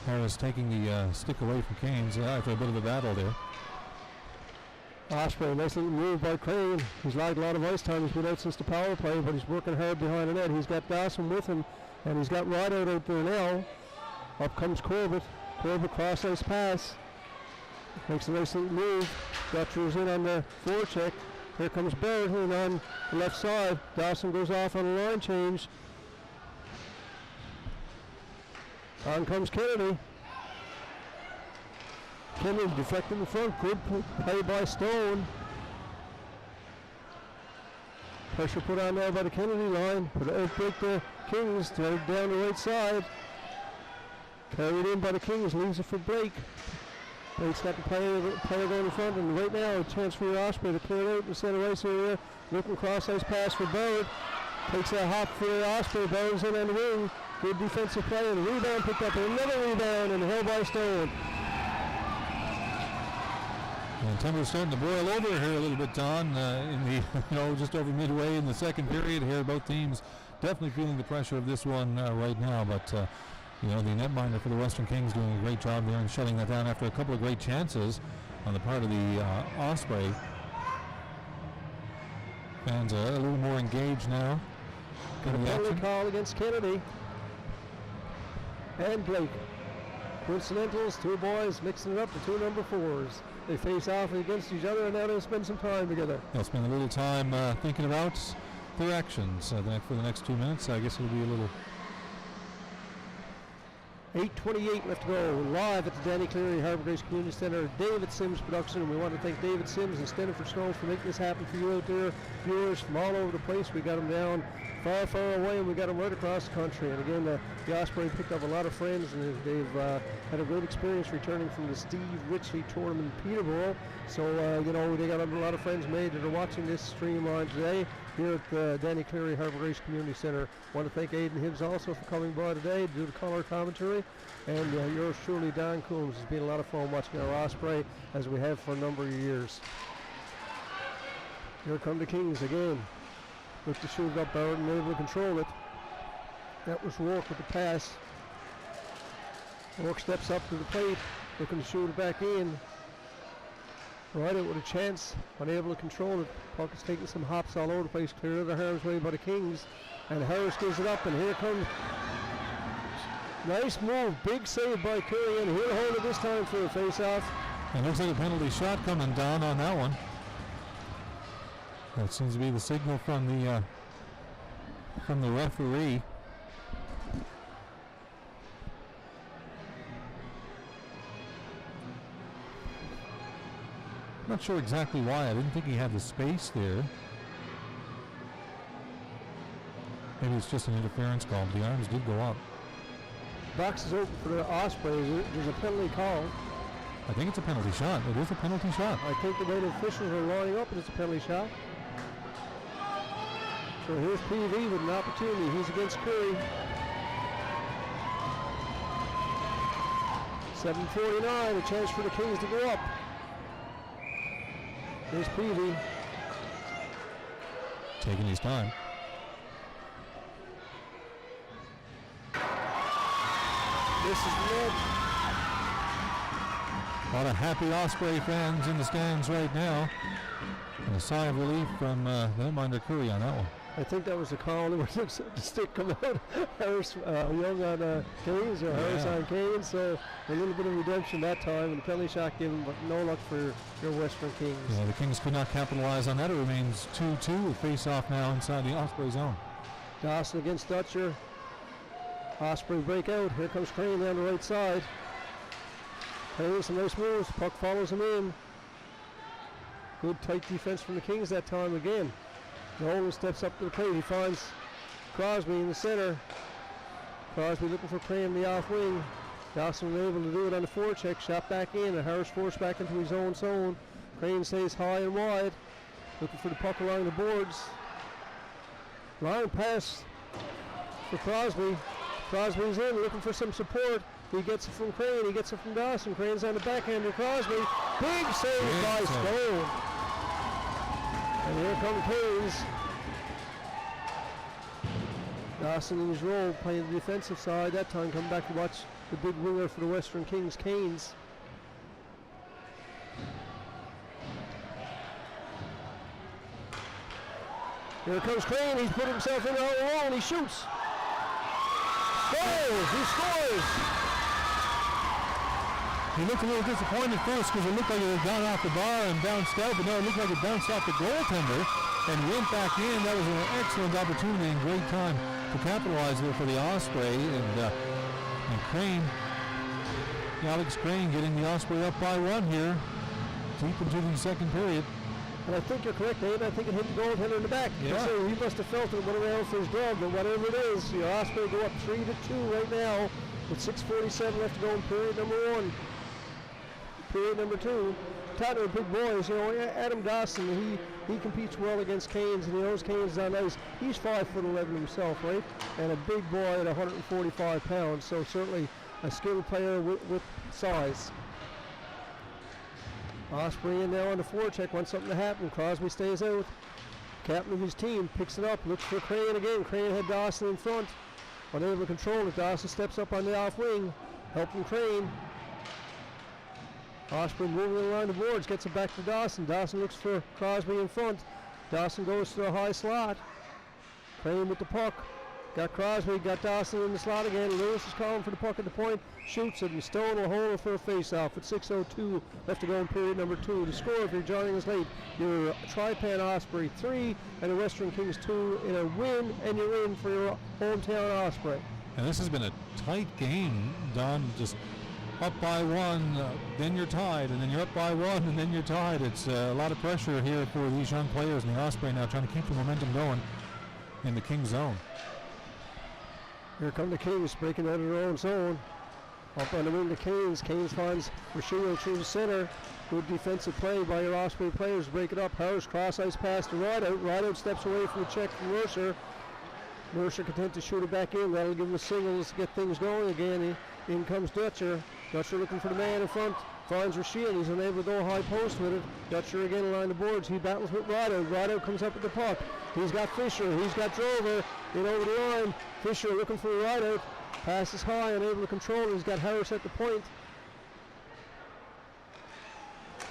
Harris taking the stick away from Canes after a bit of a battle there. Osprey, nice little move by Crane. He's logged a lot of ice time. He's been out since the power play, but he's working hard behind the net. He's got Dawson with him, and he's got Rideout out there now. Up comes Corbett. Corbett cross-ice pass. Makes a nice little move. Dutcher's in on the forecheck. Here comes Bird in on the left side. Dawson goes off on a line change. On comes Kennedy. Kennedy deflected in front. Good play by Stone. Pressure put on there by the Kennedy line. Put it outbreak the Kings down the right side. Carried in by the Kings. Leaves it for Blake. Blake's got the player going in front, and right now a chance for Osprey to clear out the center ice area. Looking cross-ice pass for Bird. Takes a hop for Osprey. Bird's in on the wing. Good defensive play, and a rebound picked up, and another rebound, and held by Stone. And temperature's starting to boil over here a little bit, Don. In the just over midway in the second period here, both teams definitely feeling the pressure of this one right now, but. The netminder for the Western Kings doing a great job there and shutting that down after a couple of great chances on the part of the Osprey. Fans are a little more engaged now. Got a penalty call against Kennedy and Blake. Coincidentals, two boys mixing it up, the two number 4s. They face off against each other, and now they'll spend some time together. They'll spend a little time thinking about their actions for the next 2 minutes. I guess it'll be a little... 8:28 left to go. Live at the Danny Cleary Harbour Grace Community Centre. David Sims production, and we want to thank David Sims and Stenford Snow for making this happen for you out there. Viewers from all over the place. We got them down far, far away, and we got them right across the country. And again, the Osprey picked up a lot of friends, and they've had a great experience returning from the Steve Ritchie tournament in Peterborough. So, they got a lot of friends made that are watching this stream on today here at the Danny Cleary Harbour Grace Community Centre. Want to thank Aidan Hibbs also for coming by today to do the color commentary. And yours truly, Don Coombs. It's been a lot of fun watching our Osprey as we have for a number of years. Here come the Kings again. Look to shoot it up, Barrett, and able to control it. That was Rourke with the pass. Rourke steps up to the plate, looking to shoot it back in. Right out with a chance, unable to control it. Puck is taking some hops all over the place, cleared out of harm's way by the Kings. And Harris gives it up, and here comes... Nice move, big save by Curry, and he'll hold it this time for a face-off. It looks like a penalty shot coming down on that one. That seems to be the signal from the referee. Not sure exactly why. I didn't think he had the space there. Maybe it's just an interference call, but the arms did go up. Box is open for the Osprey. There's a penalty call. I think it's a penalty shot. It is a penalty shot. I think the way the officials are lining up, and it's a penalty shot. So here's PV with an opportunity. He's against Cleary. 7:49, a chance for the Kings to go up. Here's PV. Taking his time. This is net. A lot of happy Osprey fans in the stands right now. And a sigh of relief from them under Cleary on that one. I think that was the call. There was the stick come out. Harris Young on Keynes, or Harris on Keynes. So a little bit of redemption that time, and the penalty shot given, but no luck for your Western Kings. Yeah, the Kings could not capitalize on that. It remains 2-2. Face off now inside the Osprey zone. Dawson against Dutcher. Osprey break out. Here comes Crane down the right side. Crane, some nice moves. Puck follows him in. Good tight defense from the Kings that time again. Nolan steps up to the plate. He finds Crosby in the center. Crosby looking for Crane in the off wing. Dawson was able to do it on the forecheck. Shot back in, and Harris forced back into his own zone. Crane stays high and wide. Looking for the puck along the boards. Line pass for Crosby. Crosby's in, looking for some support. He gets it from Crane. He gets it from Dawson. Crane's on the backhand to Crosby. Big save by Stone. And here come Keynes. Dawson in his role, playing the defensive side. That time coming back to watch the big winger for the Western Kings, Keynes. Here comes Crane. He's put himself in all alone. He shoots. Scores! He scores! He looked a little disappointed first because it looked like it had gone off the bar and bounced out, but no, it looked like it bounced off the goaltender and went back in. That was an excellent opportunity and great time to capitalize there for the Osprey. And Crane, Alex Crane getting the Osprey up by one here, deep into the second period. And I think you're correct, Dave. I think it hit the goaltender in the back. Yeah. So he must have felt it when around for his glove, but whatever it is, the Osprey go up 3-2 right now with 6:47 left to go in period number one. Period number two. Talking to big boys, you know, Adam Dawson, he competes well against Keynes, and he knows Keynes is on ice. He's 5'11" himself, right? And a big boy at 145 pounds, so certainly a skilled player with size. Osprey in now on the forecheck, wants something to happen. Crosby stays out. Captain of his team picks it up, looks for Crane again. Crane had Dawson in front. Unable to control it. Dawson steps up on the off wing, helping Crane. Osprey moving around the boards, gets it back to Dawson. Dawson looks for Crosby in front. Dawson goes to a high slot. Crane with the puck. Got Crosby, got Dawson in the slot again. Lewis is calling for the puck at the point. Shoots it, and Stone will hold it for a face-off at 6:02 left to go in period number two. To score, if you're joining us late, your Tripan Osprey 3 and the Western Kings 2 in a win, and you're in for your hometown Osprey. And this has been a tight game, Don. Just up by one, then you're tied, and then you're up by one, and then you're tied. It's a lot of pressure here for these young players in the Osprey now, trying to keep the momentum going in the Kings zone. Here come the Kings, breaking out of their own zone. Up on the wing to Keynes. Keynes finds Rashiel through the center. Good defensive play by your Osprey players. Break it up. Harris cross ice pass to Rideout. Rideout steps away from the check from Mercer. Mercer content to shoot it back in. That'll give him a signal to get things going again. In comes Dutcher. Dutcher looking for the man in front. Finds Rashiel. He's unable to go high post with it. Dutcher again along the boards. He battles with Rideout. Rideout comes up with the puck. He's got Fisher. He's got Drover. In over the line. Fisher looking for a Rideout. Passes high, unable to control it. He's got Harris at the point.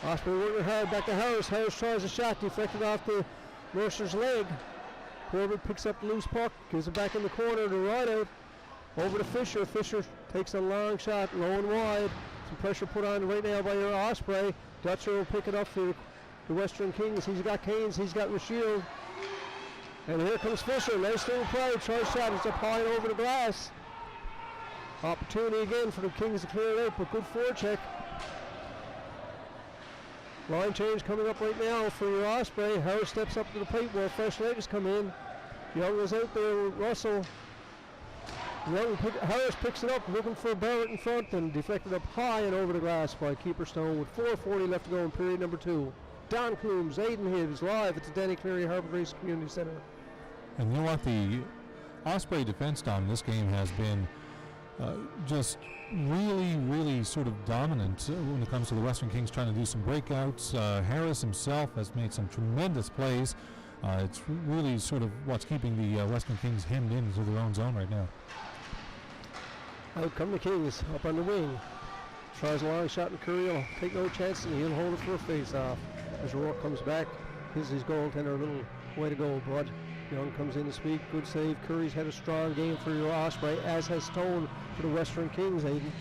Osprey working hard, back to Harris. Harris tries a shot, deflected off the Mercer's leg. Corbett picks up the loose puck, gives it back in the corner to Rideout. Over to Fisher. Fisher takes a long shot, low and wide. Some pressure put on right now by your Osprey. Dutcher will pick it up for the Western Kings. He's got Keynes, he's got Rashiel. And here comes Fisher. Nice little play, tries shot. It's up high and over the glass. Opportunity again for the Kings to clear it out, but good forecheck. Line change coming up right now for your Osprey. Harris steps up to the plate where fresh legs come in. Young is out there with Russell. Harris picks it up, looking for Barrett in front, and deflected up high and over the glass by Keeper Stone with 4:40 left to go in period number 2. Don Coombs, Aidan Hibbs, live at the Denny Cleary Harbour Grace Community Centre. And you know what? The Osprey defense down in this game has been just really, really sort of dominant when it comes to the Western Kings trying to do some breakouts. Harris himself has made some tremendous plays. It's really sort of what's keeping the Western Kings hemmed into their own zone right now. Out come the Kings, up on the wing. Tries a long shot, and Curry will take no chance, and he'll hold it for a face-off. As Rourke comes back, gives his goaltender a little way to go, Bud. Young comes in to speak. Good save. Curry's had a strong game for your Osprey, as has Stone for the Western Kings, Aidan.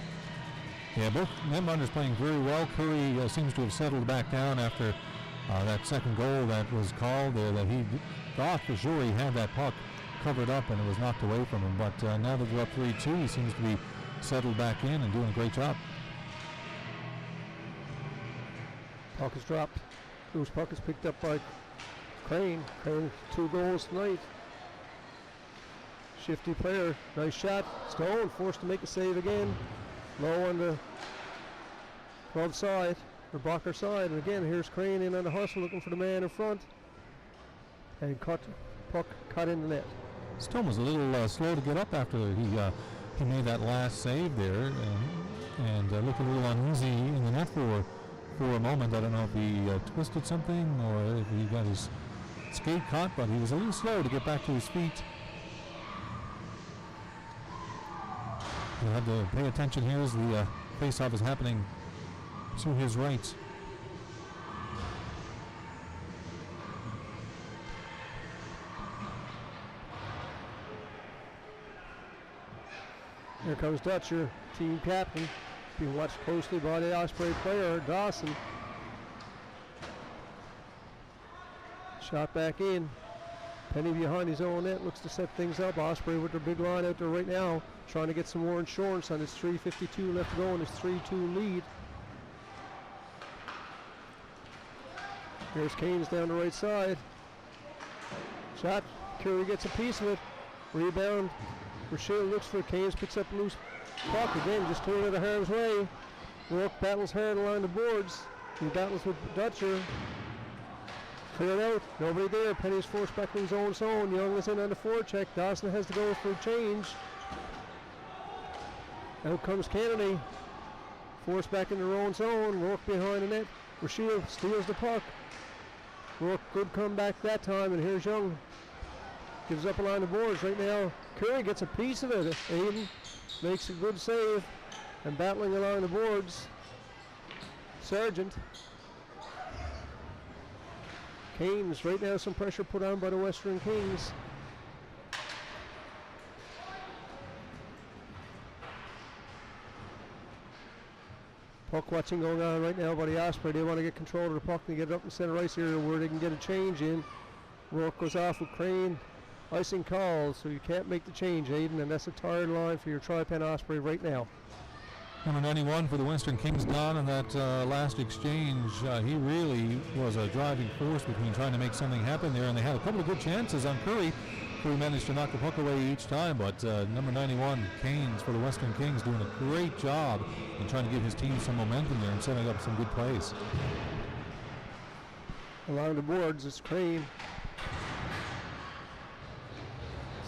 Yeah, both netminders playing very well. Curry seems to have settled back down after that second goal that was called there, that he thought for sure he had that puck covered up and it was knocked away from him. But now that they're up 3-2, he seems to be settled back in and doing a great job. Puck is dropped. Loose puck is picked up by Crane. Crane 2 goals tonight. Shifty player. Nice shot. Stone forced to make a save again. Low on the glove side, or blocker side. And again, here's Crane in on the hustle looking for the man in front. And puck cut in the net. Stone was a little slow to get up after he made that last save there, and looked a little uneasy in the net for a moment. I don't know if he twisted something or if he got his skate caught, but he was a little slow to get back to his feet. You'll have to pay attention here as the face-off is happening to his right. Here comes Dutcher, team captain, being watched closely by the Osprey player, Dawson. Shot back in. Penny behind his own net, looks to set things up. Osprey with their big line out there right now, trying to get some more insurance on his 3:52 left to go and his 3-2 lead. Here's Canes down the right side. Shot, Curry gets a piece of it. Rebound. Rochelle looks for Canes, picks up a loose puck again, just throwing it out of harm's way. Rourke battles hard along the boards. He battles with Dutcher. Cleared out, nobody there. Penny's forced back in his own zone. Young is in on the forecheck. Dawson has to go for a change. Out comes Kennedy. Forced back in their own zone. Rourke behind the net. Rochelle steals the puck. Rourke good comeback that time, and here's Young. Gives up along the boards right now. Curry gets a piece of it. Aiden makes a good save and battling along the boards. Sargent. Canes right now, some pressure put on by the Western Kings. Puck watching going on right now by the Osprey. They want to get control of the puck and get it up in center ice here where they can get a change in. Rourke goes off with Crane. Icing calls, so you can't make the change, Aiden, and that's a tired line for your Tri-Pen Osprey right now. Number 91 for the Western Kings, Don, in that last exchange. He really was a driving force between trying to make something happen there, and they had a couple of good chances on Curry. Curry managed to knock the puck away each time, but number 91, Canes for the Western Kings, doing a great job in trying to give his team some momentum there and setting up some good plays. Along the boards, it's Crane.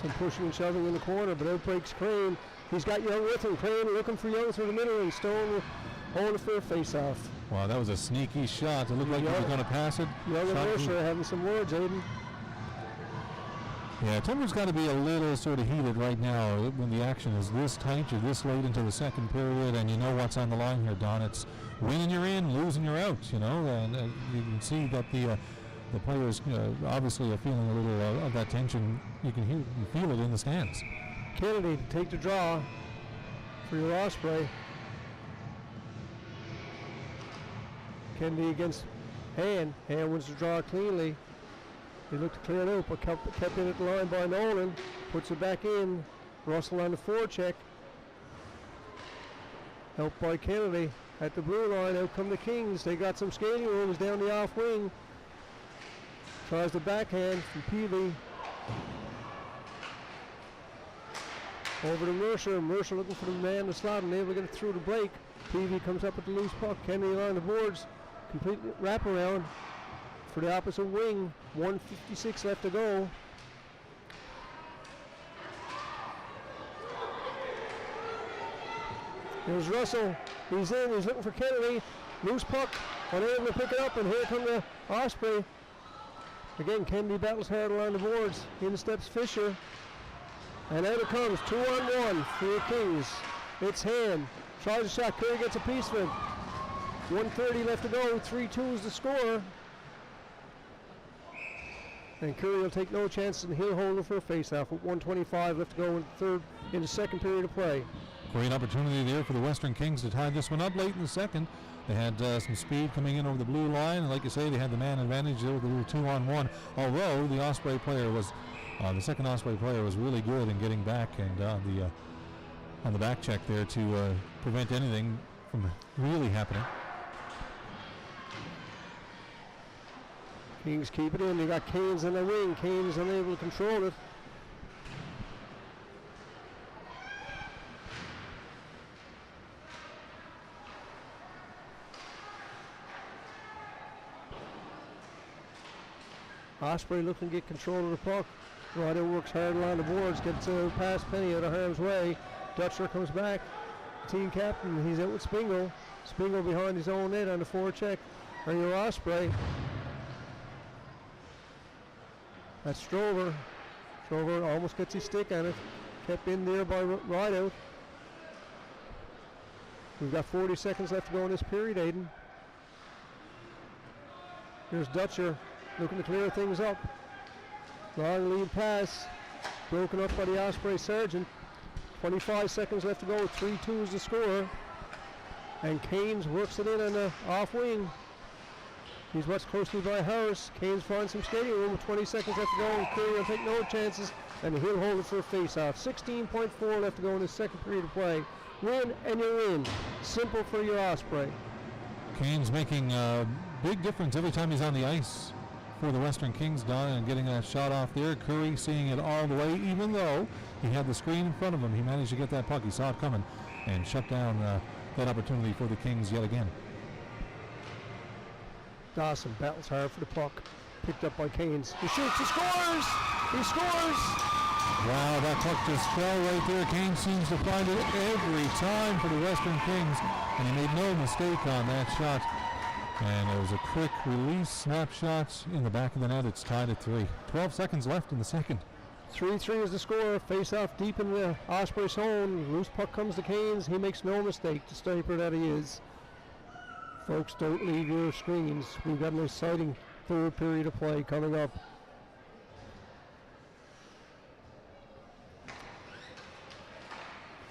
Some pushing and shoving in the corner, but out breaks Crane. He's got Young with him. Crane looking for Young through the middle, and Stone holding for a face-off. Wow, that was a sneaky shot. It looked like he was going to pass it. Young and Mercer having some words, Aiden. Yeah, Timber's got to be a little sort of heated right now when the action is this tight. You're this late into the second period, and you know what's on the line here, Don. It's winning you're in, losing you're out, you know. And you can see that the players obviously are feeling a little of that tension. You feel it in the stands. Kennedy to take the draw for your Osprey. Kennedy against Hand. Hand wins the draw cleanly. He looked to clear it out, but kept in at the line by Nolan. Puts it back in. Russell on the forecheck. Helped by Kennedy at the blue line. Out come the Kings. They got some skating rooms down the off wing. Tries the backhand from Peavy. Over to Mercer. Mercer looking for the man in the slot and able to get it through to Blake. Peavy comes up with the loose puck. Kennedy on the boards. Complete wraparound for the opposite wing. 1:56 left to go. Here's Russell. He's in. He's looking for Kennedy. Loose puck. Unable to pick it up. And here comes the Osprey. Again, Kennedy battles hard along the boards. In steps Fisher. And out it comes. 2-on-1 for the Kings. It's Hand. Tries a shot. Curry gets a piece of it. 1:30 left to go. 3-2 is the score. And Curry will take no chances, and he'll hold it for a face-off with 1:25 left to go in the second period of play. Great opportunity there for the Western Kings to tie this one up late in the second. They had some speed coming in over the blue line, and like you say, they had the man advantage there with a little 2-on-1. Although the Osprey player was, the second Osprey player was really good in getting back and on the back check there to prevent anything from really happening. Kings keep it in. They got Canes in the wing. Canes unable to control it. Osprey looking to get control of the puck. Ryder works hard along the boards, gets past Penny out of harm's way. Dutcher comes back. Team captain, he's out with Spingle. Spingle behind his own net on the forecheck. And your Osprey. That's Strover. Strover almost gets his stick on it. Kept in there by Rideout. We've got 40 seconds left to go in this period, Aiden. Here's Dutcher looking to clear things up. Long lead pass. Broken up by the Osprey Sergeant. 25 seconds left to go. 3-2 is the score. And Canes works it in on the off wing. He's watched closely by Harris. Canes finds some skating room with 20 seconds left to go, and Cleary will take no chances, and he'll hold it for a face-off. 16.4 left to go in the second period of play. Win, and you're in. Simple for your Osprey. Canes making a big difference every time he's on the ice for the Western Kings, Don, and getting that shot off there. Curry seeing it all the way, even though he had the screen in front of him. He managed to get that puck. He saw it coming and shut down that opportunity for the Kings yet again. Dawson battles hard for the puck. Picked up by Canes. He shoots. He scores! He scores! Wow, that puck just fell right there. Canes seems to find it every time for the Western Kings, and he made no mistake on that shot. And it was a quick release snapshot in the back of the net. It's tied at 3. 12 seconds left in the second. 3-3 is the score. Face off deep in the Osprey zone. Loose puck comes to Canes. He makes no mistake. The sniper that he is. Folks, don't leave your screens. We've got an exciting third period of play coming up.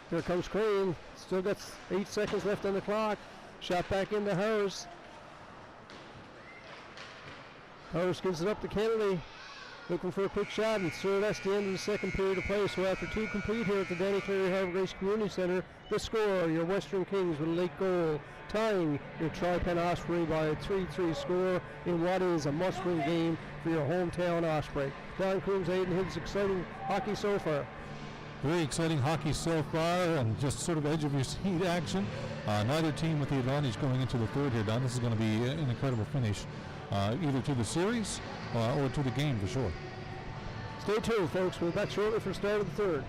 Here comes Crane. Still got 8 seconds left on the clock. Shot back into Harris. Harris gives it up to Kennedy. Looking for a quick shot, and sir, that's the end of the second period of play. So after 2 complete here at the Danny Cleary Harbour Grace Community Centre, the score, your Western Kings with a late goal, tying your Tri-Pen Osprey by a 3-3 score in what is a must-win game for your hometown Osprey. Don Coombs, Aiden Hibbs, exciting hockey so far. Very exciting hockey so far, and just sort of edge of your seat action. Neither team with the advantage going into the third here, Don. This is going to be an incredible finish, either to the series or to the game for sure. Stay tuned, folks. We'll be back shortly for the start of the third.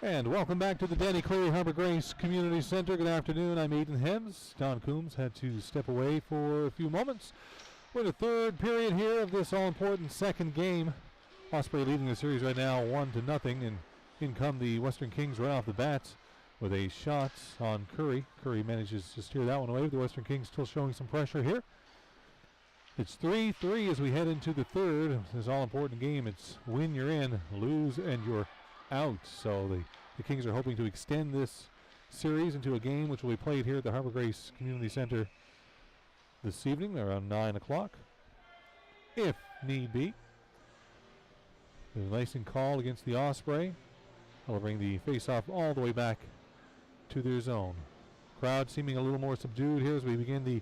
And welcome back to the Danny Cleary Harbour Grace Community Center. Good afternoon. I'm Aidan Hems. Don Coombs had to step away for a few moments. We're in the third period here of this all-important second game. Osprey leading the series right now 1-0, and in come the Western Kings right off the bat with a shot on Curry. Curry manages to steer that one away. The Western Kings still showing some pressure here. It's 3-3 as we head into the third. This all-important game. It's win, you're in, lose, and you're out. So the Kings are hoping to extend this series into a game which will be played here at the Harbour Grace Community Center this evening around 9 o'clock, if need be. There's a icing call against the Osprey. They'll bring the face-off all the way back to their zone. Crowd seeming a little more subdued here as we begin the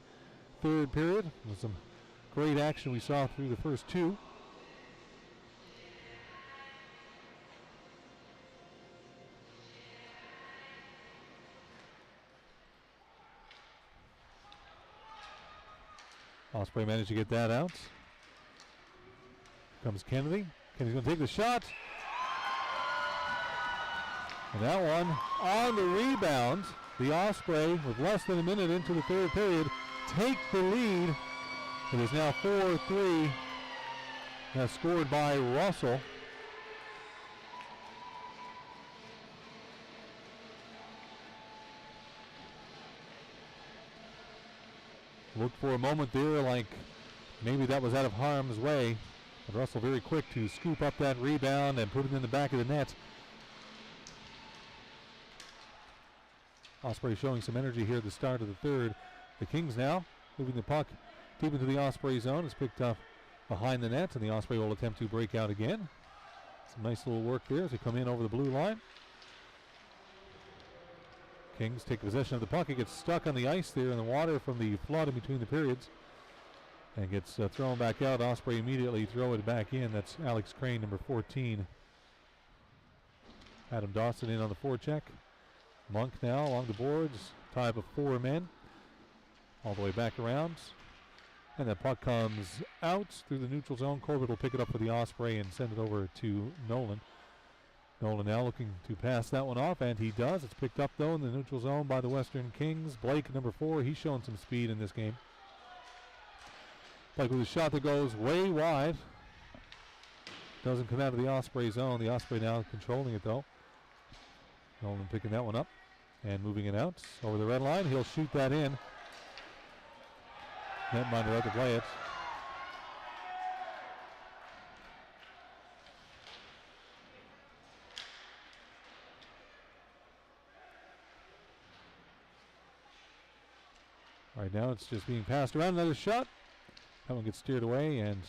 third period. With some great action we saw through the first two. Osprey managed to get that out. Here comes Kennedy. Kennedy's going to take the shot. And that one on the rebound. The Osprey, with less than a minute into the third period, take the lead. It is now 4-3. That's scored by Russell. Looked for a moment there like maybe that was out of harm's way. But Russell very quick to scoop up that rebound and put it in the back of the net. Osprey showing some energy here at the start of the third. The Kings now moving the puck deep into the Osprey zone. It's picked up behind the net, and the Osprey will attempt to break out again. Some nice little work there as they come in over the blue line. Kings take possession of the puck. It gets stuck on the ice there in the water from the flood in between the periods and gets thrown back out. Osprey immediately throw it back in. That's Alex Crane, number 14. Adam Dawson in on the forecheck. Monk now along the boards. Tie up of four men. All the way back around. And that puck comes out through the neutral zone. Corbett will pick it up for the Osprey and send it over to Nolan. Nolan now looking to pass that one off, and he does. It's picked up, though, in the neutral zone by the Western Kings. Blake, number 4, he's shown some speed in this game. Blake with a shot that goes way wide. Doesn't come out of the Osprey zone. The Osprey now controlling it, though. Nolan picking that one up and moving it out over the red line. He'll shoot that in. Netminder out to play it. Right now it's just being passed around. Another shot. That one gets steered away, and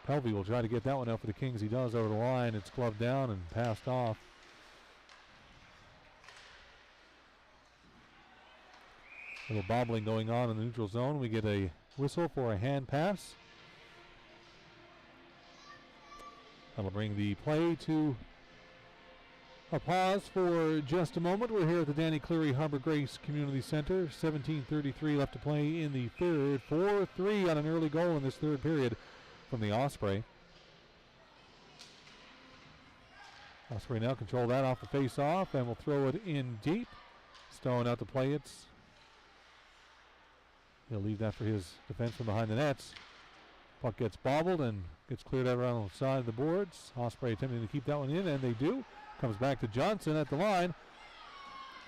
Pelvey will try to get that one out for the Kings. He does over the line. It's gloved down and passed off. A little bobbling going on in the neutral zone. We get a whistle for a hand pass. That'll bring the play to a pause for just a moment. We're here at the Danny Cleary Harbour Grace Community Center. 17:33 left to play in the third. 4-3 on an early goal in this third period from the Osprey. Osprey now control that off the face-off and will throw it in deep. Stone out to play it. He'll leave that for his defense from behind the nets. Puck gets bobbled and gets cleared out around the side of the boards. Osprey attempting to keep that one in, and they do. Comes back to Johnson at the line.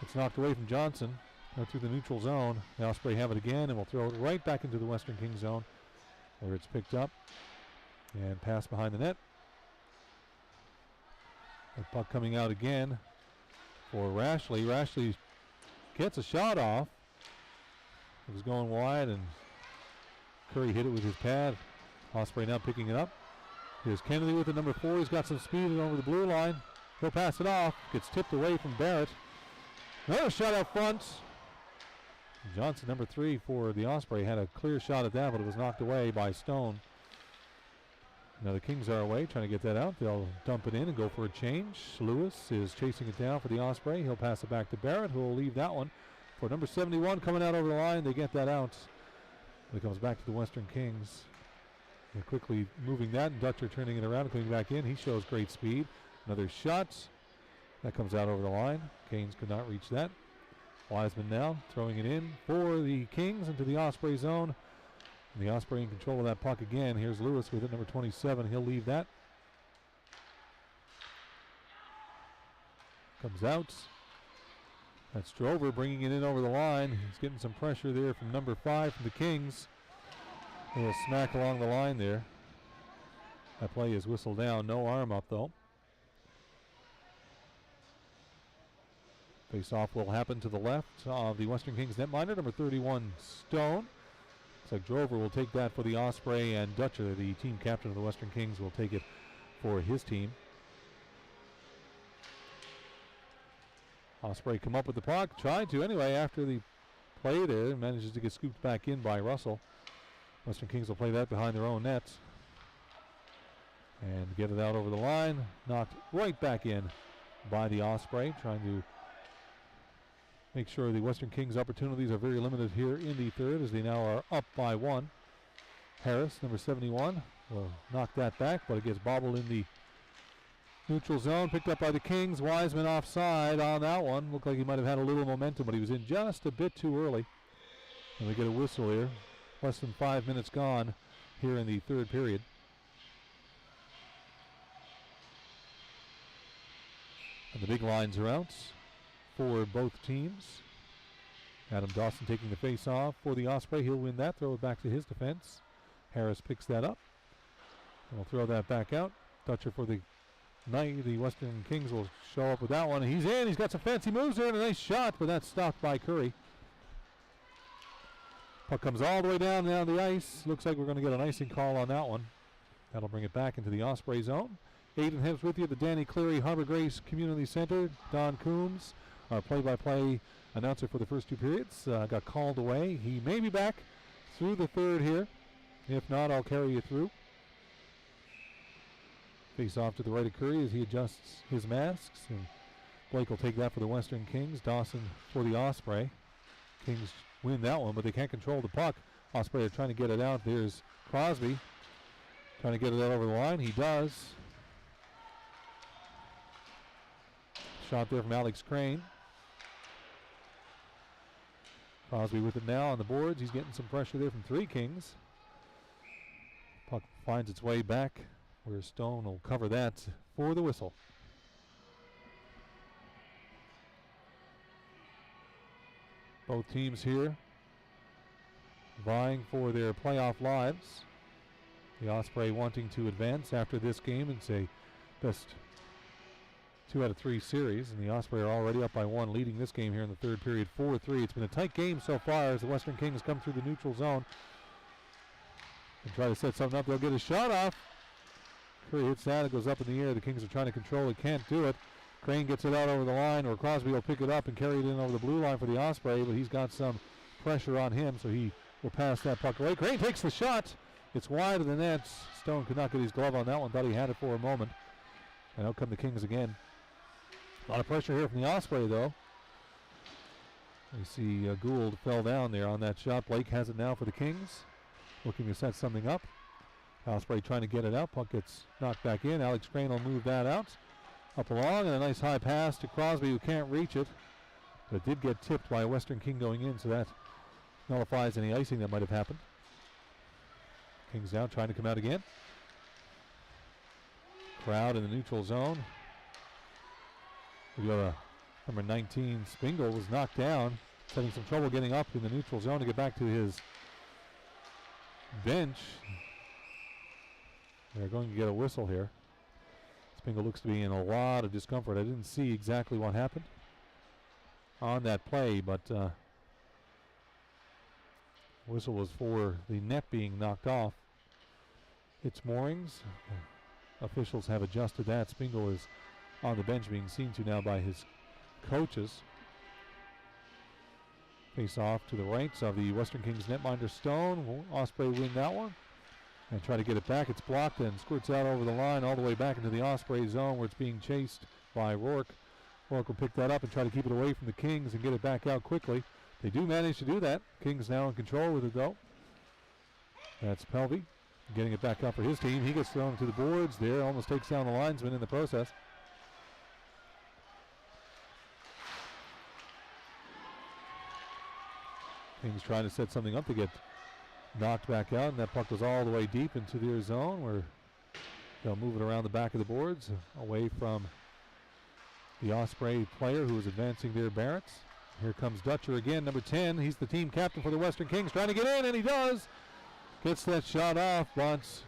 It's knocked away from Johnson through the neutral zone. The Osprey have it again and will throw it right back into the Western Kings zone where it's picked up and passed behind the net. The puck coming out again for Rashley. Rashley gets a shot off. It was going wide, and Curry hit it with his pad. Osprey now picking it up. Here's Kennedy with the number 4. He's got some speed over the blue line. He'll pass it off. Gets tipped away from Barrett. Another shot out front. Johnson, number 3 for the Osprey, had a clear shot at that, but it was knocked away by Stone. Now the Kings are away, trying to get that out. They'll dump it in and go for a change. Lewis is chasing it down for the Osprey. He'll pass it back to Barrett, who will leave that one for number 71 coming out over the line. They get that out. It comes back to the Western Kings. They're quickly moving that, and Dutcher turning it around and coming back in. He shows great speed. Another shot. That comes out over the line. Canes could not reach that. Wiseman now throwing it in for the Kings into the Osprey zone. And the Osprey in control of that puck again. Here's Lewis with it, number 27. He'll leave that. Comes out. That's Drover bringing it in over the line. He's getting some pressure there from number 5 from the Kings. A little smack along the line there. That play is whistled down. No arm up though. Face-off will happen to the left of the Western Kings netminder, number 31, Stone. Looks like Drover will take that for the Osprey, and Dutcher, the team captain of the Western Kings, will take it for his team. Osprey come up with the puck, tried to anyway after the play there, manages to get scooped back in by Russell. Western Kings will play that behind their own nets. And get it out over the line, knocked right back in by the Osprey, trying to make sure the Western Kings opportunities are very limited here in the third as they now are up by 1. Harris, number 71, will knock that back, but it gets bobbled in the neutral zone, picked up by the Kings. Wiseman offside on that one. Looked like he might have had a little momentum, but he was in just a bit too early. And we get a whistle here. Less than 5 minutes gone here in the third period. And the big lines are out for both teams. Adam Dawson taking the face off for the Osprey. He'll win that, throw it back to his defense. Harris picks that up. And we'll throw that back out. Dutcher for the Knight. The Western Kings will show up with that one. He's in. He's got some fancy moves there and a nice shot, but that's stopped by Curry. Puck comes all the way down the ice. Looks like we're going to get an icing call on that one. That'll bring it back into the Osprey zone. Aiden Hibbs with you, the Danny Cleary Harbour Grace Community Center. Don Coombs, our play-by-play announcer for the first 2 periods, got called away. He may be back through the third here. If not, I'll carry you through. Face off to the right of Curry as he adjusts his masks. And Blake will take that for the Western Kings. Dawson for the Osprey. Kings win that one, but they can't control the puck. Osprey are trying to get it out. There's Crosby trying to get it out over the line. He does. Shot there from Alex Crane. Crosby with it now on the boards. He's getting some pressure there from 3 Kings. Puck finds its way back where Stone will cover that for the whistle. Both teams here vying for their playoff lives. The Osprey wanting to advance after this game. It's a best 2 out of 3 series, and the Osprey are already up by 1, leading this game here in the third period 4-3. It's been a tight game so far as the Western Kings come through the neutral zone and try to set something up. They'll get a shot off. Curry hits that. It goes up in the air. The Kings are trying to control it. Can't do it. Crane gets it out over the line, or Crosby will pick it up and carry it in over the blue line for the Osprey, but he's got some pressure on him, so he will pass that puck away. Crane takes the shot. It's wide of the net. Stone could not get his glove on that one. Thought he had it for a moment. And out come the Kings again. A lot of pressure here from the Osprey, though. You see Gould fell down there on that shot. Blake has it now for the Kings, looking to set something up. Osprey trying to get it out. Puck gets knocked back in. Alex Crane will move that out. Up along, and a nice high pass to Crosby, who can't reach it. But it did get tipped by a Western King going in, so that nullifies any icing that might have happened. Kings now trying to come out again. Crowd in the neutral zone. We got number 19, Spingle, was knocked down, having some trouble getting up in the neutral zone to get back to his bench. They're going to get a whistle here. Spingle looks to be in a lot of discomfort. I didn't see exactly what happened on that play, but whistle was for the net being knocked off. It's moorings. Officials have adjusted that. Spingle is on the bench being seen to now by his coaches. Face off to the rights of the Western Kings netminder Stone. Osprey win that one and try to get it back. It's blocked and squirts out over the line all the way back into the Osprey zone where it's being chased by Rourke. Rourke will pick that up and try to keep it away from the Kings and get it back out quickly. They do manage to do that. Kings now in control with it though. That's Pelvey getting it back up for his team. He gets thrown to the boards there, almost takes down the linesman in the process. Kings trying to set something up to get knocked back out, and that puck goes all the way deep into their zone where they'll move it around the back of the boards away from the Osprey player who is advancing their Barretts. Here comes Dutcher again, number 10. He's the team captain for the Western Kings, trying to get in, and he does. Gets that shot off.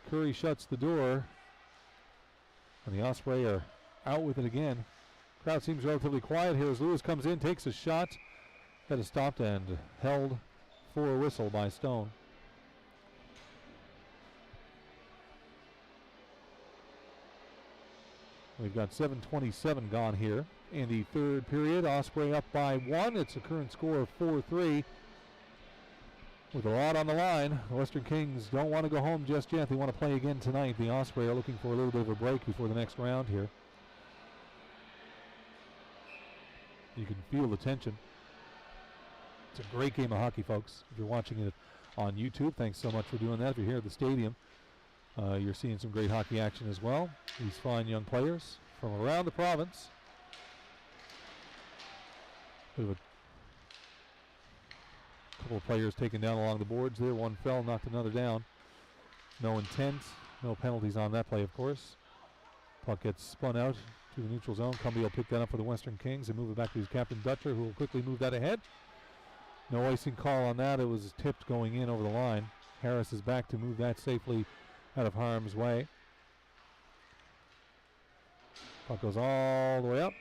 Cleary shuts the door, and the Osprey are out with it again. Crowd seems relatively quiet here as Lewis comes in, takes a shot. That is stopped and held for a whistle by Stone. We've got 7:27 gone here in the third period. Osprey up by 1. It's a current score of 4-3. With a lot on the line, the Western Kings don't want to go home just yet. They want to play again tonight. The Osprey are looking for a little bit of a break before the next round here. You can feel the tension. It's a great game of hockey, folks. If you're watching it on YouTube, thanks so much for doing that. If you're here at the stadium, you're seeing some great hockey action as well. These fine young players from around the province. Bit of a couple of players taken down along the boards there. One fell, knocked another down. No intent, no penalties on that play, of course. Puck gets spun out to the neutral zone. Cumby will pick that up for the Western Kings and move it back to his captain, Dutcher, who will quickly move that ahead. No icing call on that. It was tipped going in over the line. Harris is back to move that safely out of harm's way. Puck goes all the way up.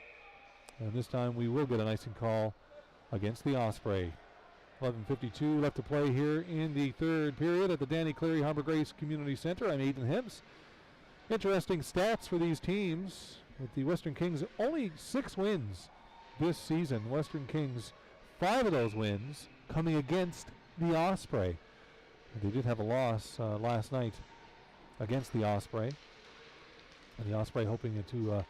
And this time we will get an icing call against the Osprey. 11:52 left to play here in the third period at the Danny Cleary Harbour Grace Community Center. I'm Aidan Hibbs. Interesting stats for these teams. With the Western Kings only 6 wins this season. Western Kings, 5 of those wins coming against the Osprey. They did have a loss last night against the Osprey. And the Osprey hoping to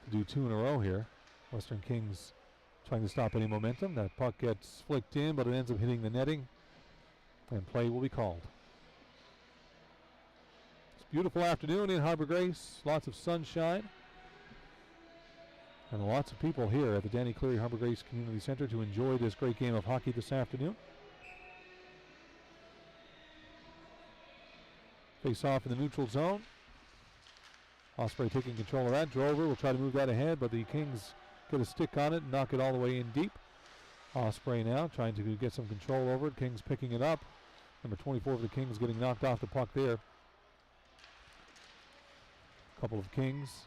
do 2 in a row here. Western Kings trying to stop any momentum. That puck gets flicked in, but it ends up hitting the netting, and play will be called. It's a beautiful afternoon in Harbour Grace. Lots of sunshine. And lots of people here at the Danny Cleary Harbour Grace Community Center to enjoy this great game of hockey this afternoon. Face off in the neutral zone. Osprey taking control of that. Drover will try to move that ahead, but the Kings get a stick on it and knock it all the way in deep. Osprey now trying to get some control over it. Kings picking it up. Number 24 for the Kings getting knocked off the puck there. Couple of Kings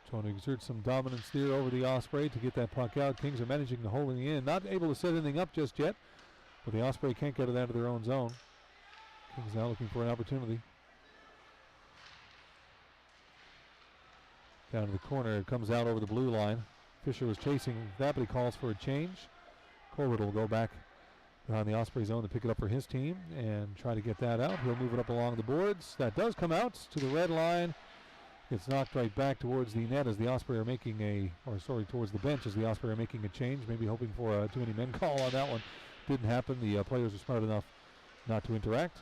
trying to exert some dominance there over the Osprey to get that puck out. Kings are managing to hold it in. Not able to set anything up just yet, but the Osprey can't get it out of their own zone. Kings now looking for an opportunity. Down to the corner, it comes out over the blue line. Fisher was chasing that, but he calls for a change. Colbert will go back behind the Osprey zone to pick it up for his team and try to get that out. He'll move it up along the boards. That does come out to the red line. It's knocked right back towards the net as the Osprey are making towards the bench as the Osprey are making a change. Maybe hoping for a too many men call on that one. Didn't happen. The players are smart enough not to interact.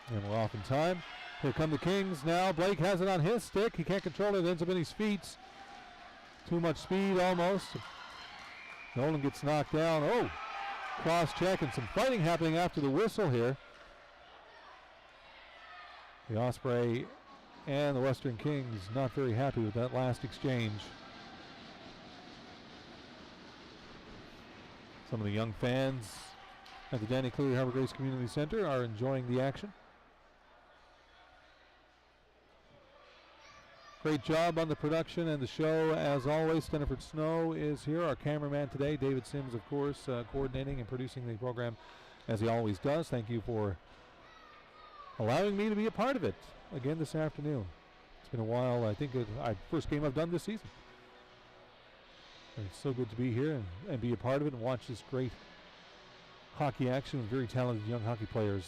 And we're off in time. Here come the Kings now. Blake has it on his stick. He can't control it. It ends up in his feet. Too much speed almost. Nolan gets knocked down. Oh, cross check and some fighting happening after the whistle here. The Osprey and the Western Kings not very happy with that last exchange. Some of the young fans at the Danny Cleary Harbour Grace Community Center are enjoying the action. Great job on the production and the show as always. Steniford Snow is here, our cameraman today. David Sims, of course, coordinating and producing the program as he always does. Thank you for allowing me to be a part of it again this afternoon. It's been a while. I think first game I've done this season. And it's so good to be here and be a part of it and watch this great hockey action with very talented young hockey players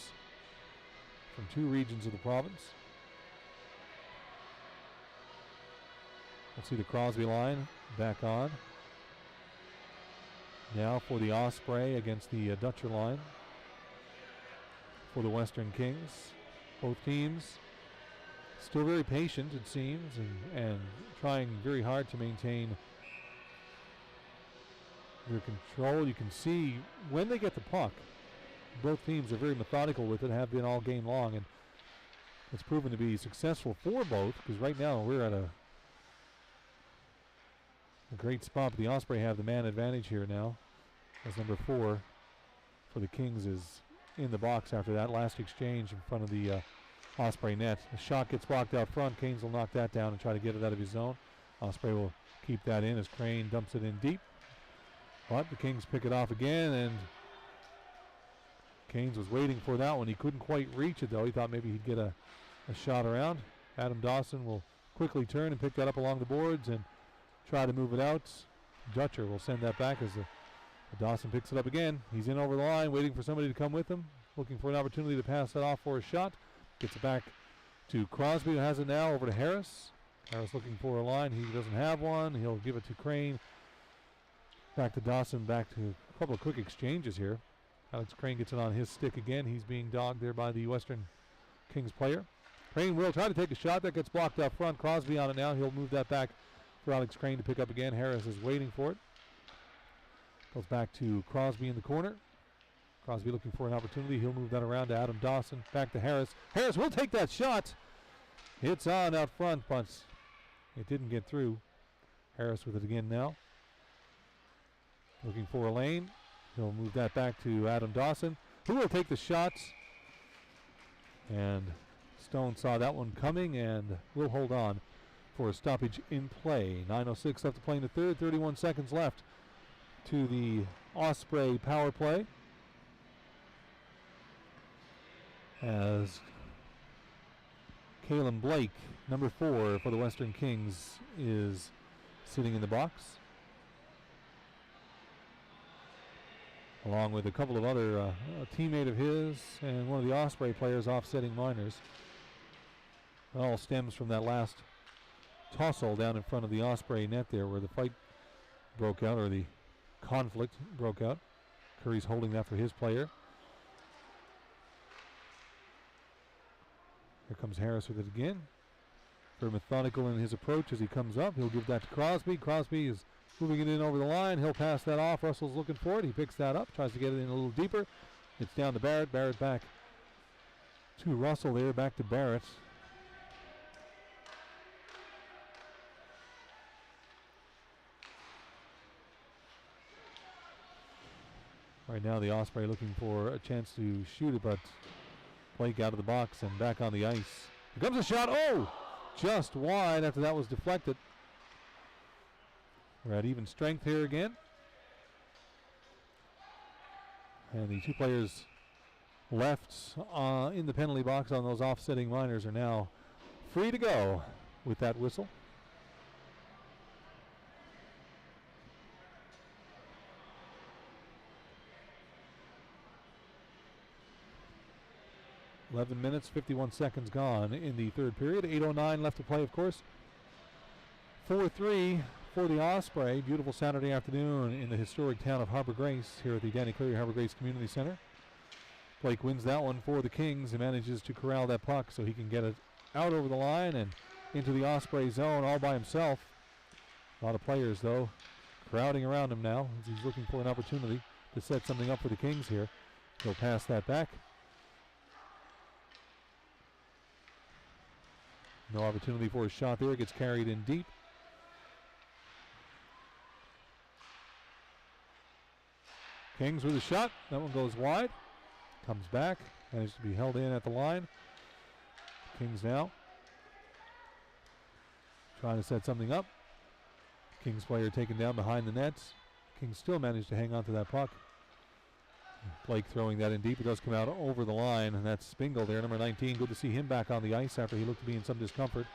from 2 regions of the province. Let's see the Crosby line back on. Now for the Osprey against the Dutcher line for the Western Kings. Both teams still very patient, it seems, and trying very hard to maintain their control. You can see when they get the puck, both teams are very methodical with it, have been all game long, and it's proven to be successful for both, because right now we're at a great spot. But the Osprey have the man advantage here now, as number 4 for the Kings is in the box after that last exchange in front of the Osprey net. The shot gets blocked out front. Canes will knock that down and try to get it out of his zone. Osprey will keep that in as Crane dumps it in deep. But the Kings pick it off again, and Canes was waiting for that one. He couldn't quite reach it, though. He thought maybe he'd get a shot around. Adam Dawson will quickly turn and pick that up along the boards and try to move it out. Dutcher will send that back as Dawson picks it up again. He's in over the line, waiting for somebody to come with him, looking for an opportunity to pass that off for a shot. Gets it back to Crosby, who has it now, over to Harris. Harris looking for a line. He doesn't have one. He'll give it to Crane. Back to Dawson, back to a couple of quick exchanges here. Alex Crane gets it on his stick again. He's being dogged there by the Western Kings player. Crane will try to take a shot. That gets blocked up front. Crosby on it now. He'll move that back for Alex Crane to pick up again. Harris is waiting for it. Goes back to Crosby in the corner. Crosby looking for an opportunity. He'll move that around to Adam Dawson. Back to Harris. Harris will take that shot. It's on out front, but it didn't get through. Harris with it again now. Looking for a lane. He'll move that back to Adam Dawson, who will take the shot. And Stone saw that one coming and will hold on for a stoppage in play. 9:06 left to play in the third. 31 seconds left to the Osprey power play, as Kalen Blake, number 4 for the Western Kings, is sitting in the box, along with a couple of other, a teammate of his and one of the Osprey players offsetting minors. It all stems from that last tussle down in front of the Osprey net there, where the fight broke out, or the conflict broke out. Curry's holding that for his player. Here comes Harris with it again. Very methodical in his approach as he comes up. He'll give that to Crosby. Crosby is moving it in over the line. He'll pass that off. Russell's looking for it. He picks that up, tries to get it in a little deeper. It's down to Barrett. Barrett back to Russell there, back to Barrett. Right now the Osprey looking for a chance to shoot it, but Blake out of the box and back on the ice. Here comes a shot. Oh! Just wide after that was deflected. We're at even strength here again. And the 2 players left in the penalty box on those offsetting minors are now free to go with that whistle. .11 minutes, 51 seconds gone in the third period. 8:09 left to play, of course. 4-3 for the Osprey. Beautiful Saturday afternoon in the historic town of Harbour Grace here at the Danny Cleary Harbour Grace Community Center. Blake wins that one for the Kings and manages to corral that puck so he can get it out over the line and into the Osprey zone all by himself. A lot of players, though, crowding around him now as he's looking for an opportunity to set something up for the Kings here. He'll pass that back. No opportunity for a shot there. It gets carried in deep. Kings with a shot. That one goes wide. Comes back. Managed to be held in at the line. Kings now trying to set something up. Kings player taken down behind the nets. Kings still managed to hang on to that puck. Blake throwing that in deep. It does come out over the line, and that's Spingle there, number 19. Good to see him back on the ice after he looked to be in some discomfort.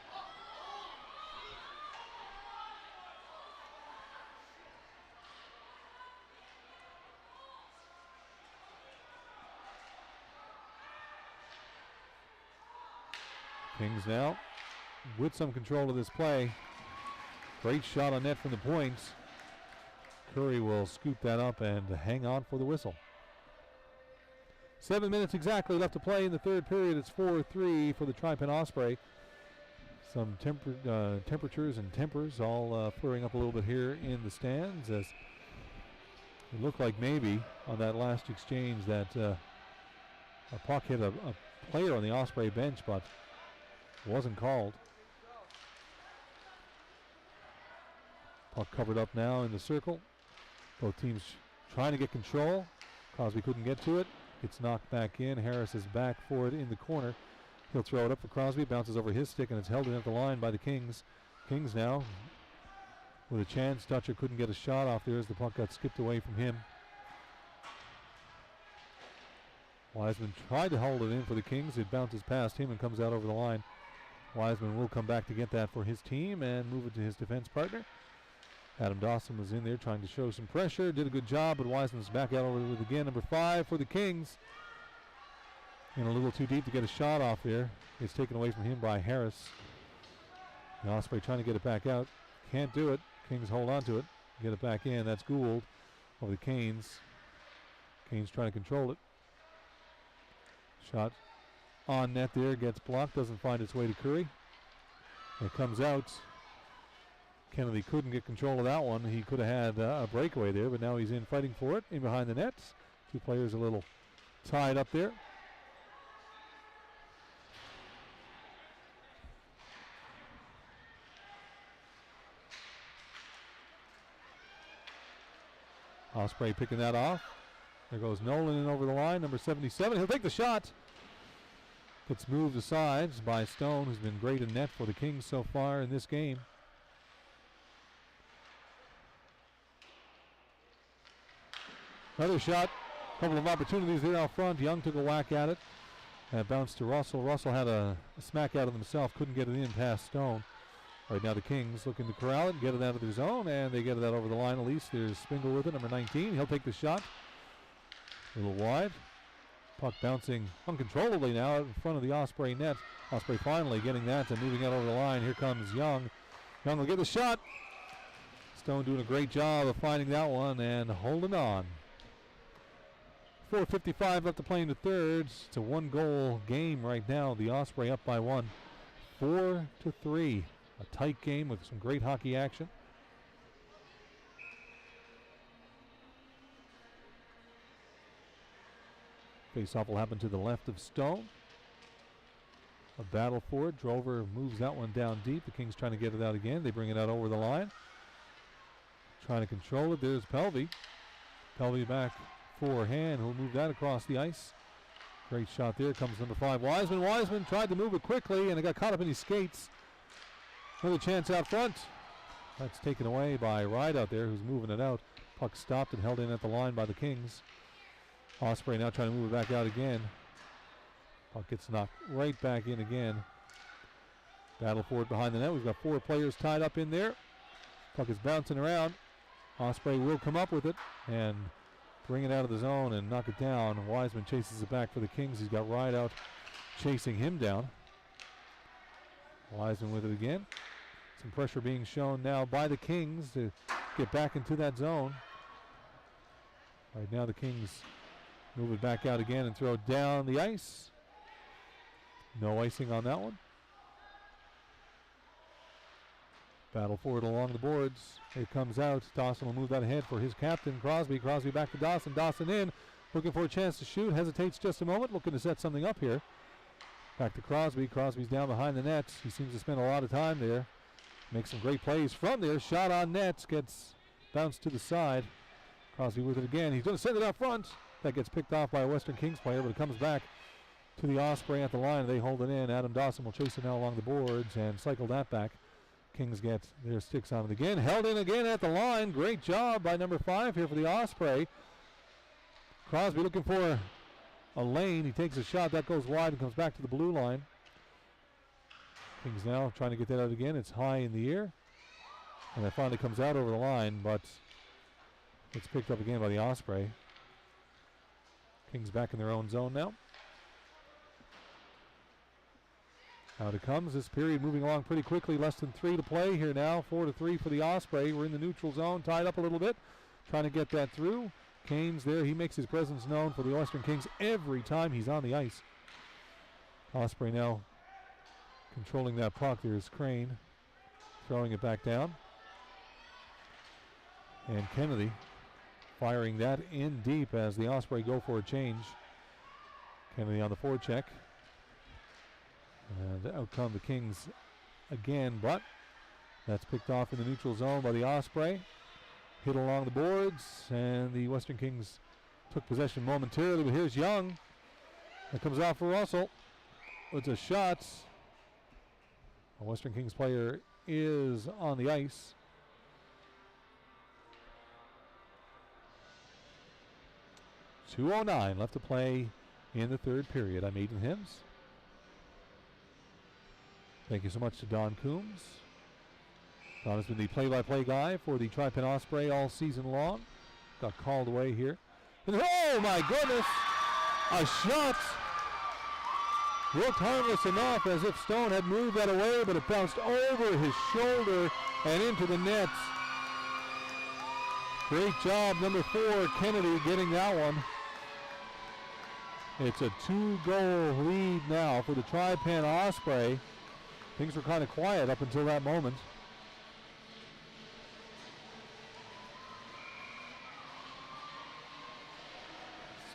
Kings now with some control of this play. Great shot on net from the points. Curry will scoop that up and hang on for the whistle. 7 minutes exactly left to play in the third period. It's 4-3 for the Tri-Pen Osprey. Some temperatures and tempers all flaring up a little bit here in the stands as It looked like maybe on that last exchange that a puck hit a player on the Osprey bench, but wasn't called. Puck covered up now in the circle. Both teams trying to get control. Crosby couldn't get to it. It's knocked back in. Harris is back for it in the corner. He'll throw it up for Crosby. Bounces over his stick, and it's held in at the line by the Kings. Kings now with a chance. Dutcher couldn't get a shot off there as the puck got skipped away from him. Wiseman tried to hold it in for the Kings. It bounces past him and comes out over the line. Wiseman will come back to get that for his team and move it to his defense partner. Adam Dawson was in there trying to show some pressure. Did a good job, but Wiseman's back out over it again. Number 5 for the Kings. And a little too deep to get a shot off there. It's taken away from him by Harris. The Osprey trying to get it back out. Can't do it. Kings hold on to it. Get it back in. That's Gould over the Canes. Canes trying to control it. Shot on net there. Gets blocked. Doesn't find its way to Curry. It comes out. Kennedy couldn't get control of that one. He could have had a breakaway there, but now he's in fighting for it. In behind the nets. Two players a little tied up there. Osprey picking that off. There goes Nolan in over the line, number 77. He'll take the shot. Gets moved aside by Stone, who's been great in net for the Kings so far in this game. Another shot. Couple of opportunities there out front. Young took a whack at it. And it bounced to Russell. Russell had a smack out of himself. Couldn't get it in past Stone. Right now the Kings looking to corral it and get it out of their zone, and they get it out over the line at least. There's Spingle with it, number 19. He'll take the shot. A little wide. Puck bouncing uncontrollably now in front of the Osprey net. Osprey finally getting that and moving out over the line. Here comes Young. Young will get the shot. Stone doing a great job of finding that one and holding on. 4:55 left to play in the thirds. It's a 1-goal game right now. The Osprey up by 1. 4-3. A tight game with some great hockey action. Face-off will happen to the left of Stone. A battle for it. Drover moves that one down deep. The Kings trying to get it out again. They bring it out over the line. Trying to control it. There's Pelvey. Pelvey back forehand. He'll move that across the ice. Great shot there. Comes number 5. Wiseman. Wiseman tried to move it quickly, and it got caught up in his skates. Another chance out front. That's taken away by Ride out there, who's moving it out. Puck stopped and held in at the line by the Kings. Osprey now trying to move it back out again. Puck gets knocked right back in again. Battle for it behind the net. We've got 4 players tied up in there. Puck is bouncing around. Osprey will come up with it and bring it out of the zone and knock it down. Wiseman chases it back for the Kings. He's got Ride out chasing him down. Wiseman with it again. Some pressure being shown now by the Kings to get back into that zone. Right now the Kings move it back out again and throw it down the ice. No icing on that one. Battle for it along the boards. It comes out. Dawson will move that ahead for his captain, Crosby. Crosby back to Dawson. Dawson in. Looking for a chance to shoot. Hesitates just a moment. Looking to set something up here. Back to Crosby. Crosby's down behind the net. He seems to spend a lot of time there. Makes some great plays from there. Shot on net. Gets bounced to the side. Crosby with it again. He's going to send it out front. That gets picked off by a Western Kings player, but it comes back to the Osprey at the line. They hold it in. Adam Dawson will chase it now along the boards and cycle that back. Kings get their sticks on it again. Held in again at the line. Great job by number 5 here for the Osprey. Crosby looking for a lane. He takes a shot. That goes wide and comes back to the blue line. Kings now trying to get that out again. It's high in the air. And it finally comes out over the line, but it's picked up again by the Osprey. Kings back in their own zone now. Out it comes. This period moving along pretty quickly. Less than 3 to play here now. 4-3 for the Osprey. We're in the neutral zone, tied up a little bit. Trying to get that through. Kane's there. He makes his presence known for the Western Kings every time he's on the ice. Osprey now controlling that puck. There's Crane throwing it back down. And Kennedy firing that in deep as the Osprey go for a change. Kennedy on the forecheck. And out come the Kings again, but that's picked off in the neutral zone by the Osprey. Hit along the boards, and the Western Kings took possession momentarily, but here's Young. That comes off for Russell. It's a shot. A Western Kings player is on the ice. .209 left to play in the third period. I'm Aiden Hims. Thank you so much to Don Coombs. Don has been the play-by-play guy for the Tri-Pen Osprey all season long. Got called away here. And oh my goodness! A shot! Looked harmless enough, as if Stone had moved that away, but it bounced over his shoulder and into the net. Great job, number 4, Kennedy, getting that one. It's a 2-goal lead now for the Tri-Pen Osprey. Things were kind of quiet up until that moment.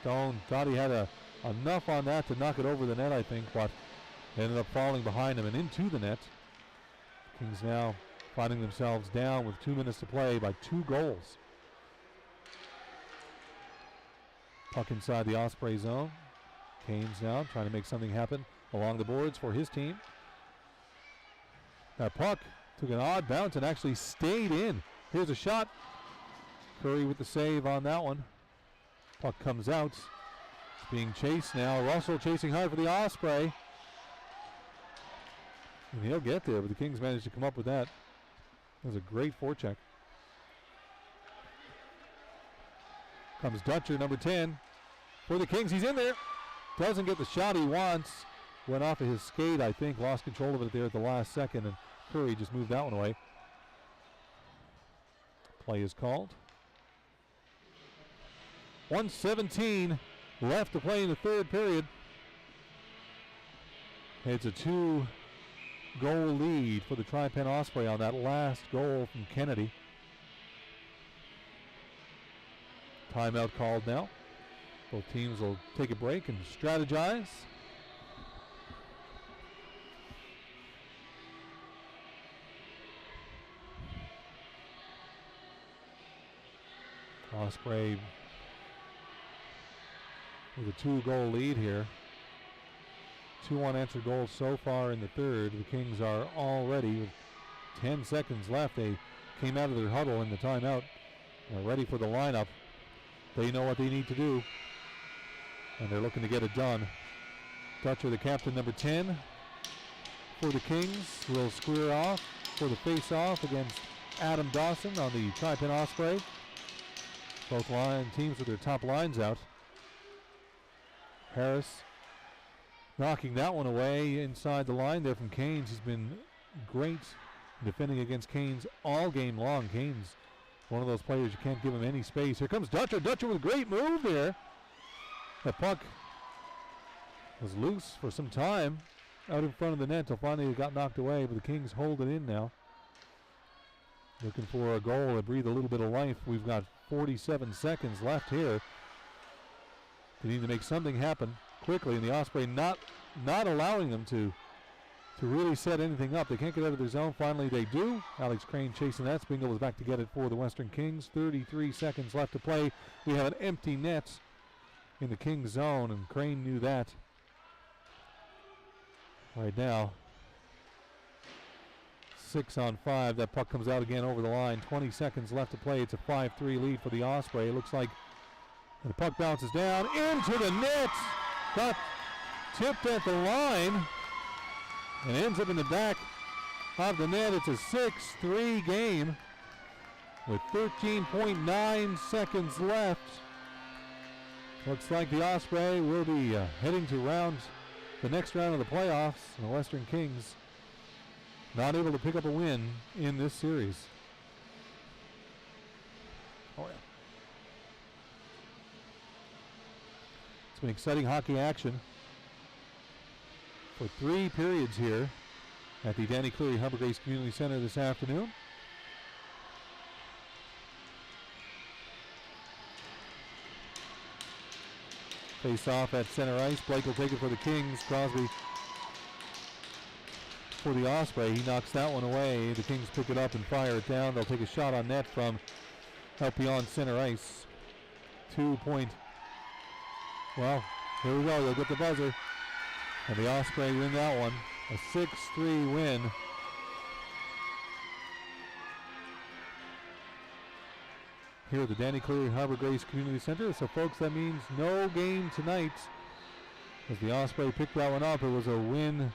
Stone thought he had enough on that to knock it over the net, I think, but ended up falling behind him and into the net. Kings now finding themselves down with 2 minutes to play by 2 goals. Puck inside the Osprey zone. Canes now trying to make something happen along the boards for his team. That puck took an odd bounce and actually stayed in. Here's a shot. Curry with the save on that one. Puck comes out. It's being chased now. Russell chasing hard for the Osprey. And he'll get there, but the Kings managed to come up with that. That was a great forecheck. Comes Dutcher, number 10, for the Kings. He's in there. Doesn't get the shot he wants. Went off of his skate, I think. Lost control of it there at the last second, and Curry just moved that one away. Play is called. 1:17 left to play in the third period. It's a 2-goal lead for the Tri-Pen Osprey on that last goal from Kennedy. Timeout called now. Both teams will take a break and strategize. Osprey with a 2-goal lead here. 2 unanswered goals so far in the third. The Kings are already with 10 seconds left. They came out of their huddle in the timeout. They're ready for the lineup. They know what they need to do, and they're looking to get it done. Dutcher, the captain, number 10 for the Kings, will square off for the face-off against Adam Dawson on the Tri-Pen Osprey. Both teams with their top lines out. Harris knocking that one away inside the line there from Canes. He's been great defending against Canes all game long. Canes, one of those players you can't give him any space. Here comes Dutcher. Dutcher with a great move there. That puck was loose for some time out in front of the net until finally it got knocked away, but the Kings hold it in now. Looking for a goal to breathe a little bit of life. We've got 47 seconds left here. They need to make something happen quickly, and the Osprey not allowing them to really set anything up. They can't get out of their zone. Finally they do. Alex Crane chasing that. Spingle is back to get it for the Western Kings. 33 seconds left to play. We have an empty net in the Kings zone, and Crane knew that. Right now, 6-on-5. That puck comes out again over the line. 20 seconds left to play. It's a 5-3 lead for the Osprey. It looks like the puck bounces down into the net. Got tipped at the line and ends up in the back of the net. It's a 6-3 game with 13.9 seconds left. Looks like the Osprey will be heading to the next round of the playoffs. And the Western Kings not able to pick up a win in this series. Oh yeah. It's been exciting hockey action for 3 periods here at the Danny Cleary Harbour Grace Community Center this afternoon. Face off at center ice. Blake will take it for the Kings. Crosby for the Osprey. He knocks that one away. The Kings pick it up and fire it down. They'll take a shot on net from out beyond center ice. 2 point. Well, here we go. They'll get the buzzer. And the Osprey win that one. A 6-3 win. Here at the Danny Cleary Harbour Grace Community Center. So folks, that means no game tonight. As the Osprey picked that one up, it was a win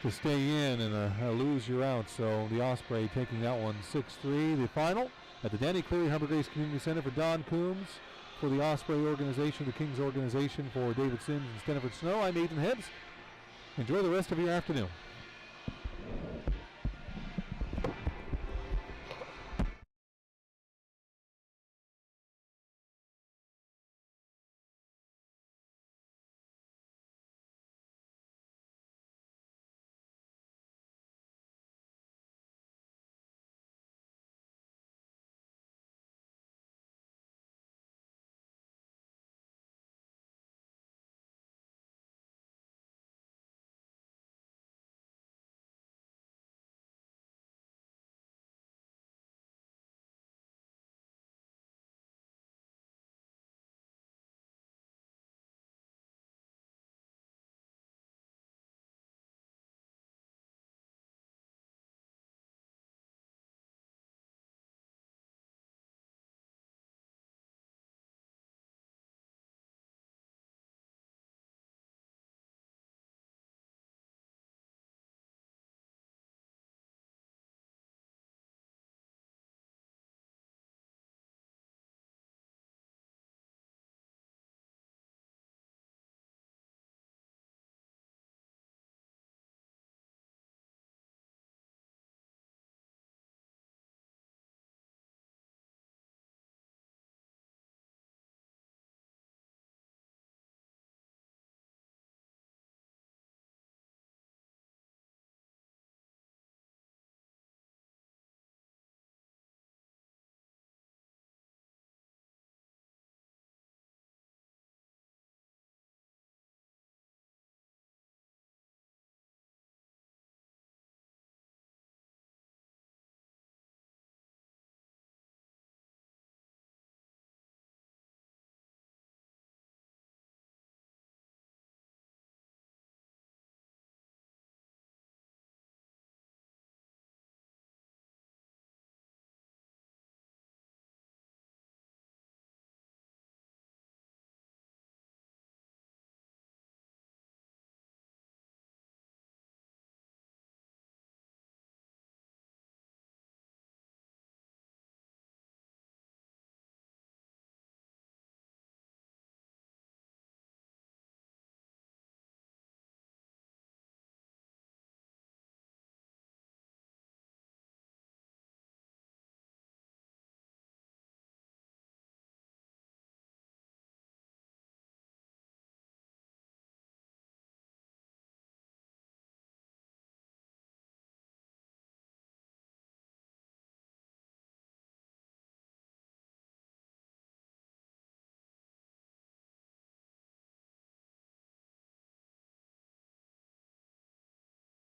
to stay in and a lose you're out. So the Osprey taking that one 6-3. The final at the Danny Cleary Harbour Grace Community Center for Don Coombs, for the Osprey organization, the Kings organization, for David Sims and Stenford Snow. I'm Ethan Hibbs. Enjoy the rest of your afternoon.